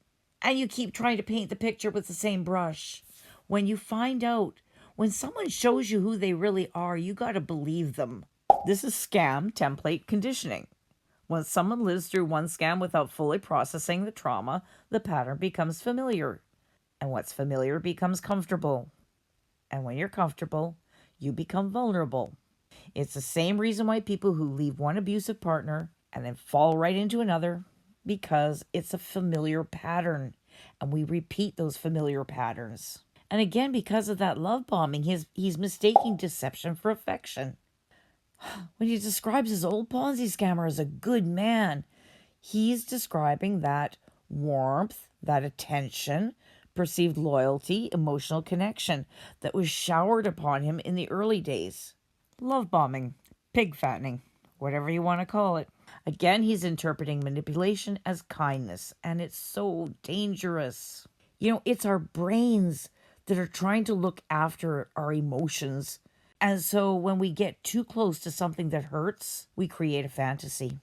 and you keep trying to paint the picture with the same brush. When you find out, when someone shows you who they really are, you got to believe them. This is scam template conditioning. When someone lives through one scam without fully processing the trauma, the pattern becomes familiar. And what's familiar becomes comfortable. And when you're comfortable, you become vulnerable. It's the same reason why people who leave one abusive partner and then fall right into another, because it's a familiar pattern. And we repeat those familiar patterns. And again, because of that love bombing, he's mistaking deception for affection. When he describes his old Ponzi scammer as a good man, he's describing that warmth, that attention, perceived loyalty, emotional connection that was showered upon him in the early days. Love bombing, pig fattening, whatever you want to call it. Again, he's interpreting manipulation as kindness, and it's so dangerous. You know, it's our brains that are trying to look after our emotions. And so when we get too close to something that hurts, we create a fantasy.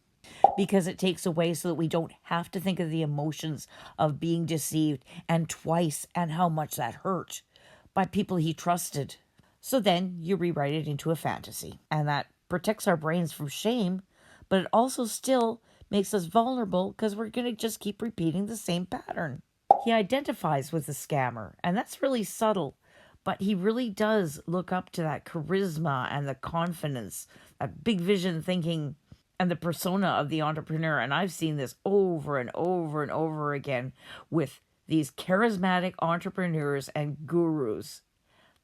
Because it takes away so that we don't have to think of the emotions of being deceived and twice and how much that hurt by people he trusted. So then you rewrite it into a fantasy. And that protects our brains from shame, but it also still makes us vulnerable because we're going to just keep repeating the same pattern. He identifies with the scammer, and that's really subtle. But he really does look up to that charisma and the confidence, that big vision thinking, and the persona of the entrepreneur. And I've seen this over and over and over again with these charismatic entrepreneurs and gurus.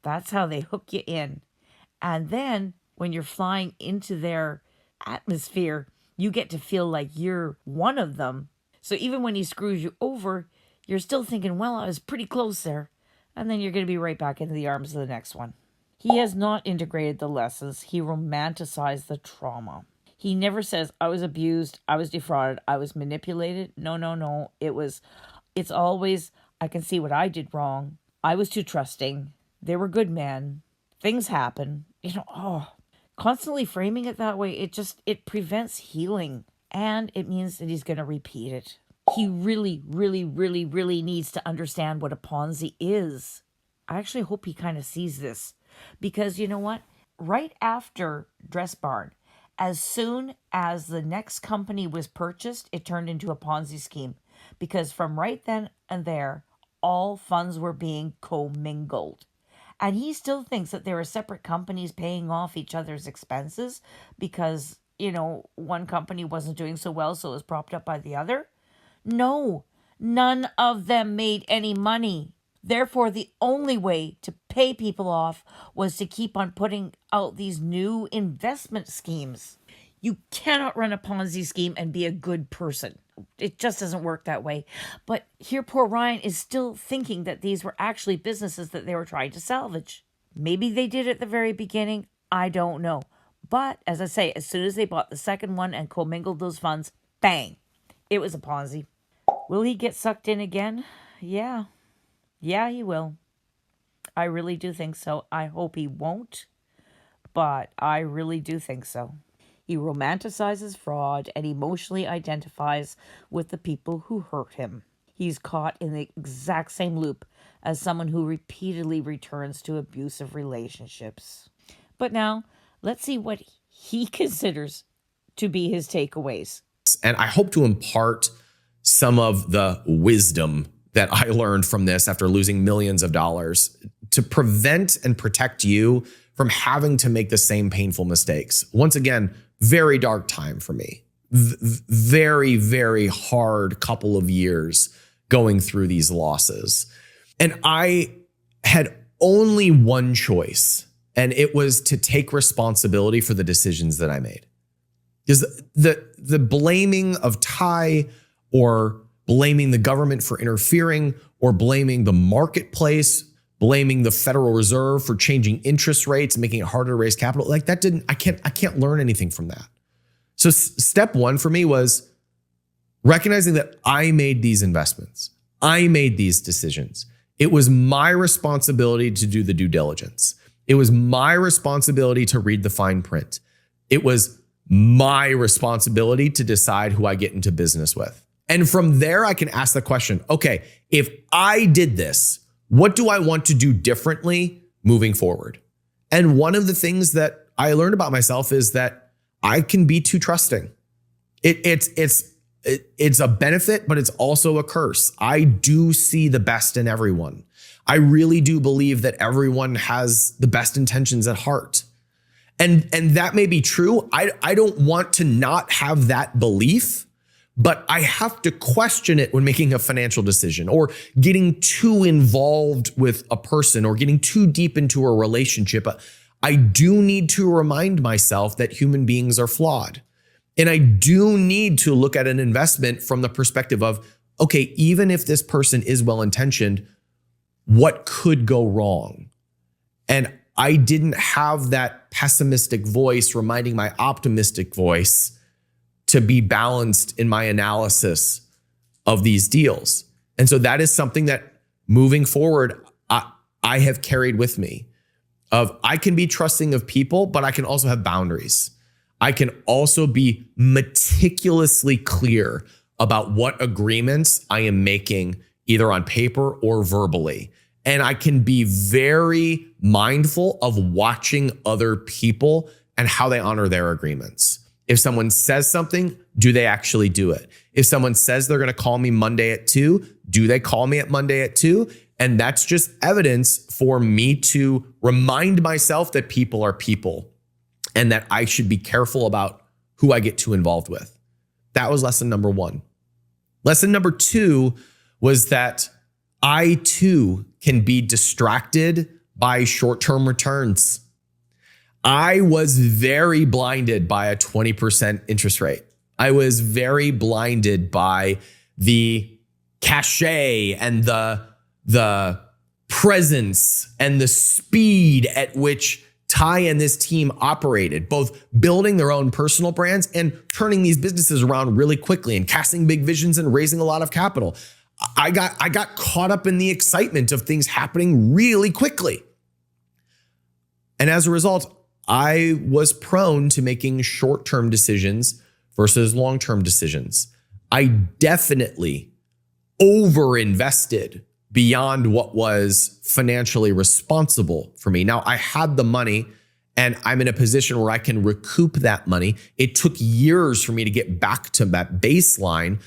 That's how they hook you in. And then when you're flying into their atmosphere, you get to feel like you're one of them. So even when he screws you over, you're still thinking, well, I was pretty close there. And then you're going to be right back into the arms of the next one. He has not integrated the lessons. He romanticized the trauma. He never says, I was abused, I was defrauded, I was manipulated. No. It's always, I can see what I did wrong. I was too trusting. They were good men. Things happen. Constantly framing it that way, it prevents healing. And it means that he's going to repeat it. He really, really, really, really needs to understand what a Ponzi is. I actually hope he kind of sees this. Because you know what? Right after Dress Barn, as soon as the next company was purchased, it turned into a Ponzi scheme. Because from right then and there, all funds were being commingled. And he still thinks that there are separate companies paying off each other's expenses because, one company wasn't doing so well, so it was propped up by the other. No, none of them made any money. Therefore, the only way to pay people off was to keep on putting out these new investment schemes. You cannot run a Ponzi scheme and be a good person. It just doesn't work that way. But here, poor Ryan is still thinking that these were actually businesses that they were trying to salvage. Maybe they did at the very beginning. I don't know. But as I say, as soon as they bought the second one and commingled those funds, bang, it was a Ponzi. Will he get sucked in again? Yeah, he will. I really do think so. I hope he won't, but I really do think so. He romanticizes fraud and emotionally identifies with the people who hurt him. He's caught in the exact same loop as someone who repeatedly returns to abusive relationships. But now, let's see what he considers to be his takeaways. And I hope to impart some of the wisdom that I learned from this after losing millions of dollars to prevent and protect you from having to make the same painful mistakes. Once again, very dark time for me. Very, very hard couple of years going through these losses. And I had only one choice, and it was to take responsibility for the decisions that I made. Because the blaming of Tai, or blaming the government for interfering, or blaming the marketplace, blaming the Federal Reserve for changing interest rates, making it harder to raise capital, like that I can't learn anything from that. So step one for me was recognizing that I made these investments. I made these decisions. It was my responsibility to do the due diligence. It was my responsibility to read the fine print. It was my responsibility to decide who I get into business with. And from there, I can ask the question, okay, if I did this, what do I want to do differently moving forward? And one of the things that I learned about myself is that I can be too trusting. It's a benefit, but it's also a curse. I do see the best in everyone. I really do believe that everyone has the best intentions at heart. And that may be true. I don't want to not have that belief, but I have to question it when making a financial decision or getting too involved with a person or getting too deep into a relationship. I do need to remind myself that human beings are flawed. And I do need to look at an investment from the perspective of, okay, even if this person is well-intentioned, what could go wrong? And I didn't have that pessimistic voice reminding my optimistic voice to be balanced in my analysis of these deals. And so that is something that moving forward, I have carried with me of I can be trusting of people, but I can also have boundaries. I can also be meticulously clear about what agreements I am making either on paper or verbally. And I can be very mindful of watching other people and how they honor their agreements. If someone says something, do they actually do it? If someone says they're going to call me Monday at 2, do they call me at Monday at 2? And that's just evidence for me to remind myself that people are people and that I should be careful about who I get too involved with. That was lesson number 1. Lesson number 2 was that I too can be distracted by short-term returns. I was very blinded by a 20% interest rate. I was very blinded by the cachet and the presence and the speed at which Tai and this team operated, both building their own personal brands and turning these businesses around really quickly and casting big visions and raising a lot of capital. I got caught up in the excitement of things happening really quickly. And as a result, I was prone to making short-term decisions versus long-term decisions. I definitely overinvested beyond what was financially responsible for me. Now, I had the money and I'm in a position where I can recoup that money. It took years for me to get back to that baseline.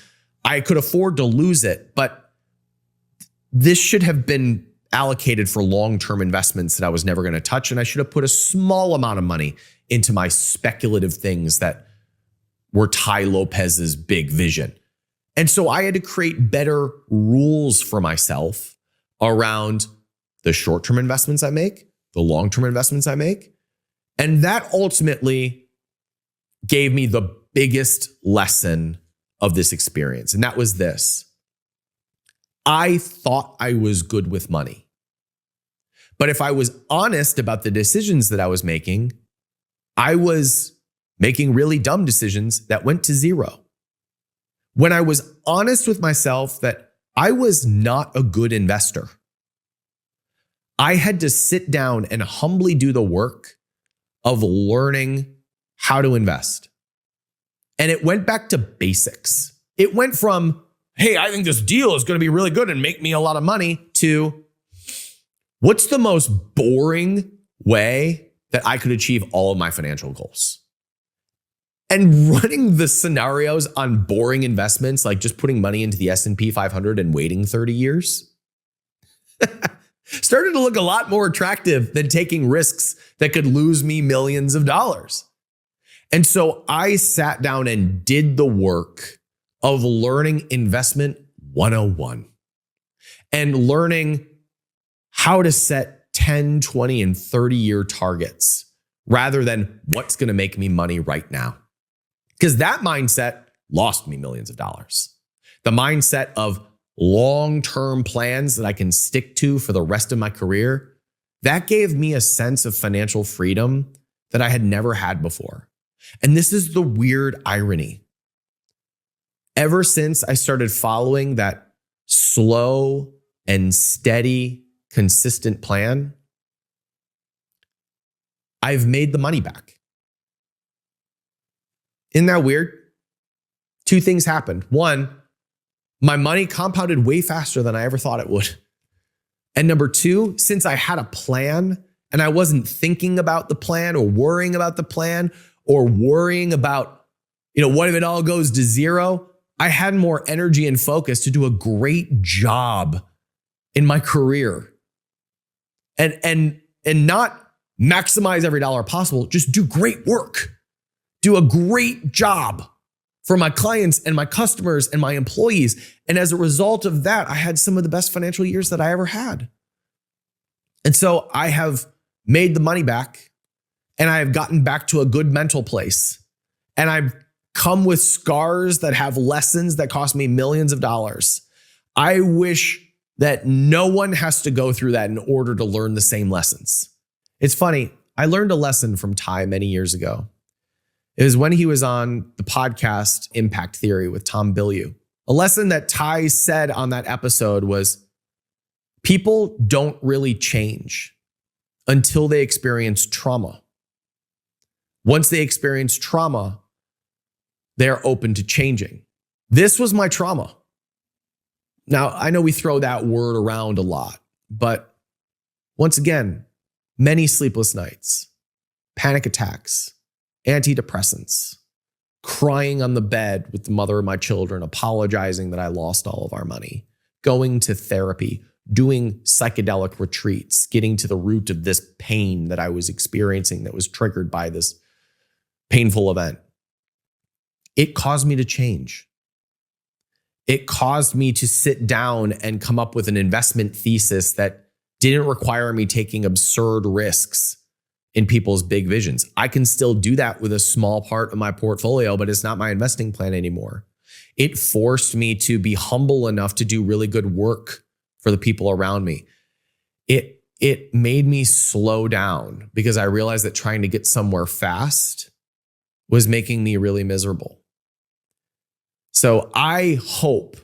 I could afford to lose it, but this should have been allocated for long-term investments that I was never going to touch. And I should have put a small amount of money into my speculative things that were Tai Lopez's big vision. And so I had to create better rules for myself around the short-term investments I make, the long-term investments I make. And that ultimately gave me the biggest lesson of this experience. And that was this. I thought I was good with money. But if I was honest about the decisions that I was making, I was making really dumb decisions that went to zero. When I was honest with myself that I was not a good investor, I had to sit down and humbly do the work of learning how to invest. And it went back to basics. It went from, hey, I think this deal is going to be really good and make me a lot of money, to what's the most boring way that I could achieve all of my financial goals? And running the scenarios on boring investments, like just putting money into the S&P 500 and waiting 30 years, started to look a lot more attractive than taking risks that could lose me millions of dollars. And so I sat down and did the work of learning investment 101 and learning how to set 10, 20, and 30-year targets rather than what's going to make me money right now. Because that mindset lost me millions of dollars. The mindset of long-term plans that I can stick to for the rest of my career, that gave me a sense of financial freedom that I had never had before. And this is the weird irony. Ever since I started following that slow and steady, consistent plan, I've made the money back. Isn't that weird? Two things happened. One, my money compounded way faster than I ever thought it would. And number two, since I had a plan and I wasn't thinking about the plan or worrying about the plan or worrying about, what if it all goes to zero? I had more energy and focus to do a great job in my career and not maximize every dollar possible, just do great work, do a great job for my clients and my customers and my employees. And as a result of that, I had some of the best financial years that I ever had. And so I have made the money back and I have gotten back to a good mental place. And I've come with scars that have lessons that cost me millions of dollars. I wish that no one has to go through that in order to learn the same lessons. It's funny. I learned a lesson from Tai many years ago. It was when he was on the podcast Impact Theory with Tom Bilyeu. A lesson that Tai said on that episode was, people don't really change until they experience trauma. Once they experience trauma, they're open to changing. This was my trauma. Now, I know we throw that word around a lot, but once again, many sleepless nights, panic attacks, antidepressants, crying on the bed with the mother of my children, apologizing that I lost all of our money, going to therapy, doing psychedelic retreats, getting to the root of this pain that I was experiencing that was triggered by this painful event. It caused me to change. It caused me to sit down and come up with an investment thesis that didn't require me taking absurd risks in people's big visions. I can still do that with a small part of my portfolio, but it's not my investing plan anymore. It forced me to be humble enough to do really good work for the people around me. It made me slow down because I realized that trying to get somewhere fast was making me really miserable. So I hope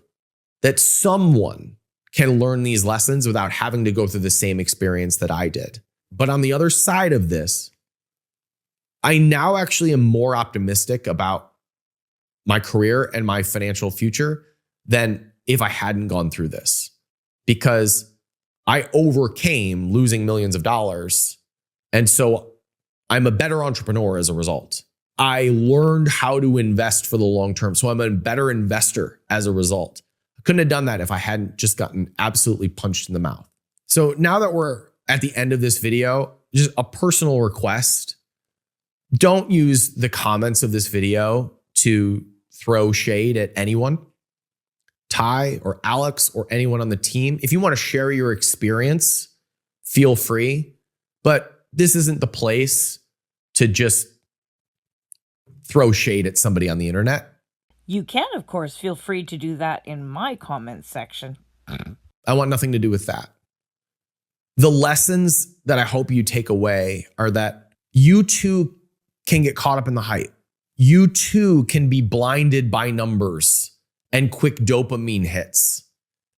that someone can learn these lessons without having to go through the same experience that I did. But on the other side of this, I now actually am more optimistic about my career and my financial future than if I hadn't gone through this, because I overcame losing millions of dollars. And so I'm a better entrepreneur as a result. I learned how to invest for the long term. So I'm a better investor as a result. I couldn't have done that if I hadn't just gotten absolutely punched in the mouth. So now that we're at the end of this video, just a personal request. Don't use the comments of this video to throw shade at anyone, Tai or Alex or anyone on the team. If you want to share your experience, feel free. But this isn't the place to just throw shade at somebody on the internet. You can, of course, feel free to do that in my comments section. I want nothing to do with that. The lessons that I hope you take away are that you too can get caught up in the hype. You too can be blinded by numbers and quick dopamine hits.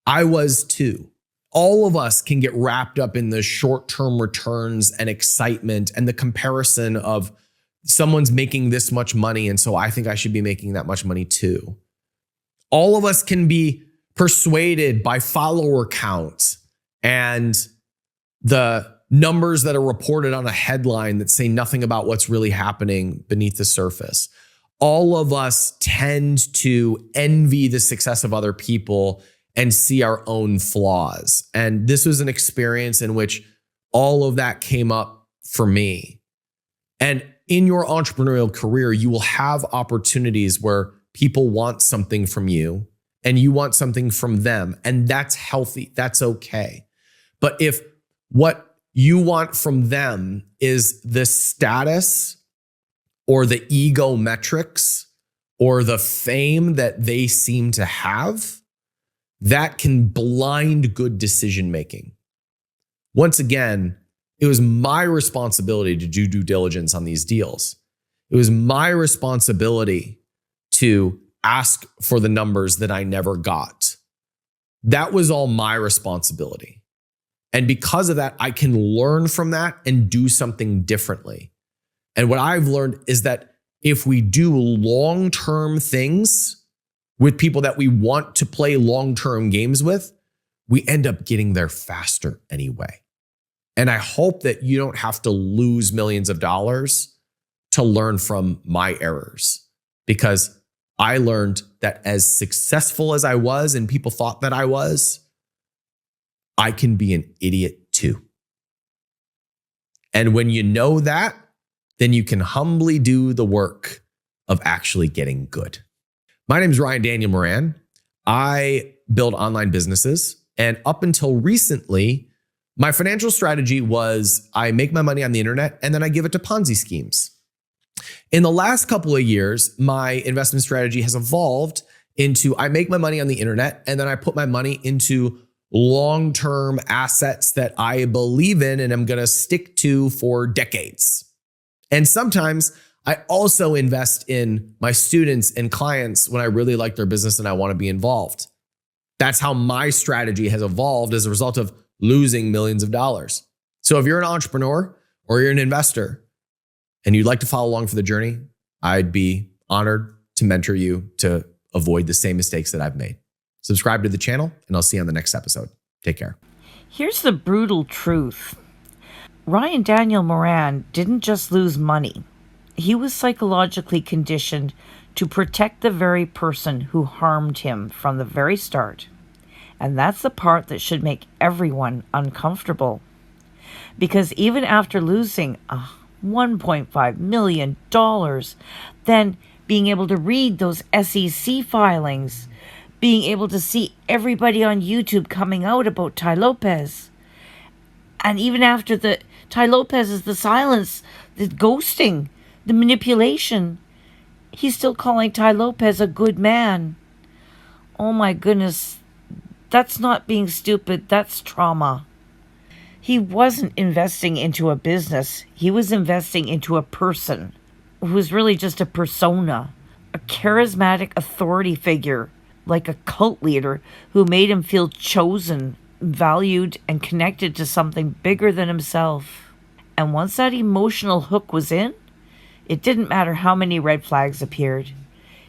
I was too. All of us can get wrapped up in the short-term returns and excitement and the comparison of someone's making this much money, and so I think I should be making that much money too. All of us can be persuaded by follower count and the numbers that are reported on a headline that say nothing about what's really happening beneath the surface. All of us tend to envy the success of other people and see our own flaws. And this was an experience in which all of that came up for me. And in your entrepreneurial career, you will have opportunities where people want something from you and you want something from them. And that's healthy. That's okay. But if what you want from them is the status or the ego metrics or the fame that they seem to have, that can blind good decision making. Once again, it was my responsibility to do due diligence on these deals. It was my responsibility to ask for the numbers that I never got. That was all my responsibility. And because of that, I can learn from that and do something differently. And what I've learned is that if we do long-term things with people that we want to play long-term games with, we end up getting there faster anyway. And I hope that you don't have to lose millions of dollars to learn from my errors, because I learned that as successful as I was and people thought that I was, I can be an idiot too. And when you know that, then you can humbly do the work of actually getting good. My name is Ryan Daniel Moran. I build online businesses. And up until recently, my financial strategy was I make my money on the internet and then I give it to Ponzi schemes. In the last couple of years, my investment strategy has evolved into I make my money on the internet and then I put my money into long-term assets that I believe in and I'm going to stick to for decades. And sometimes I also invest in my students and clients when I really like their business and I want to be involved. That's how my strategy has evolved as a result of losing millions of dollars. So if you're an entrepreneur or you're an investor and you'd like to follow along for the journey, I'd be honored to mentor you to avoid the same mistakes that I've made. Subscribe to the channel and I'll see you on the next episode. Take care. Here's the brutal truth. Ryan Daniel Moran didn't just lose money. He was psychologically conditioned to protect the very person who harmed him from the very start. And that's the part that should make everyone uncomfortable. Because even after losing $1.5 million, then being able to read those SEC filings, being able to see everybody on YouTube coming out about Tai Lopez, and even after the Tai Lopez is the silence, the ghosting, the manipulation, he's still calling Tai Lopez a good man. Oh my goodness, that's not being stupid, that's trauma. He wasn't investing into a business, he was investing into a person who was really just a persona, a charismatic authority figure, like a cult leader who made him feel chosen, valued, and connected to something bigger than himself. And once that emotional hook was in, it didn't matter how many red flags appeared.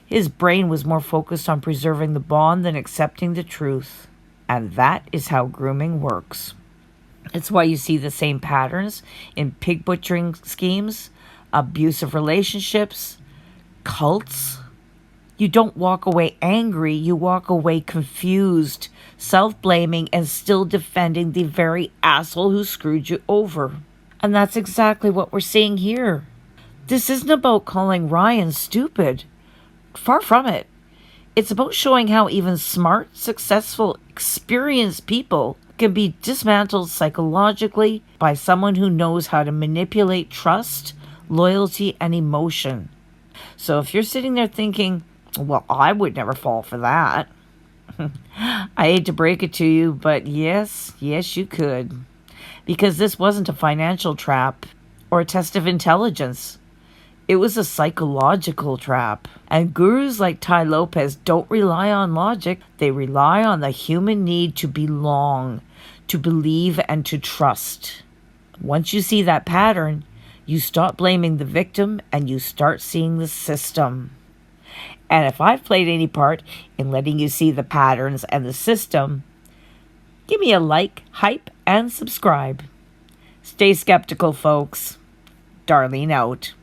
His brain was more focused on preserving the bond than accepting the truth. And that is how grooming works. It's why you see the same patterns in pig butchering schemes, abusive relationships, cults. You don't walk away angry, you walk away confused, self-blaming, and still defending the very asshole who screwed you over. And that's exactly what we're seeing here. This isn't about calling Ryan stupid. Far from it. It's about showing how even smart, successful, experienced people can be dismantled psychologically by someone who knows how to manipulate trust, loyalty, and emotion. So if you're sitting there thinking, well, I would never fall for that. I hate to break it to you, but yes, you could. Because this wasn't a financial trap or a test of intelligence. It was a psychological trap. And gurus like Tai Lopez don't rely on logic. They rely on the human need to belong, to believe, and to trust. Once you see that pattern, You stop blaming the victim and you start seeing the system. And if I've played any part in letting you see the patterns and the system, give me a like, hype, and subscribe. Stay skeptical, folks. Darlene out.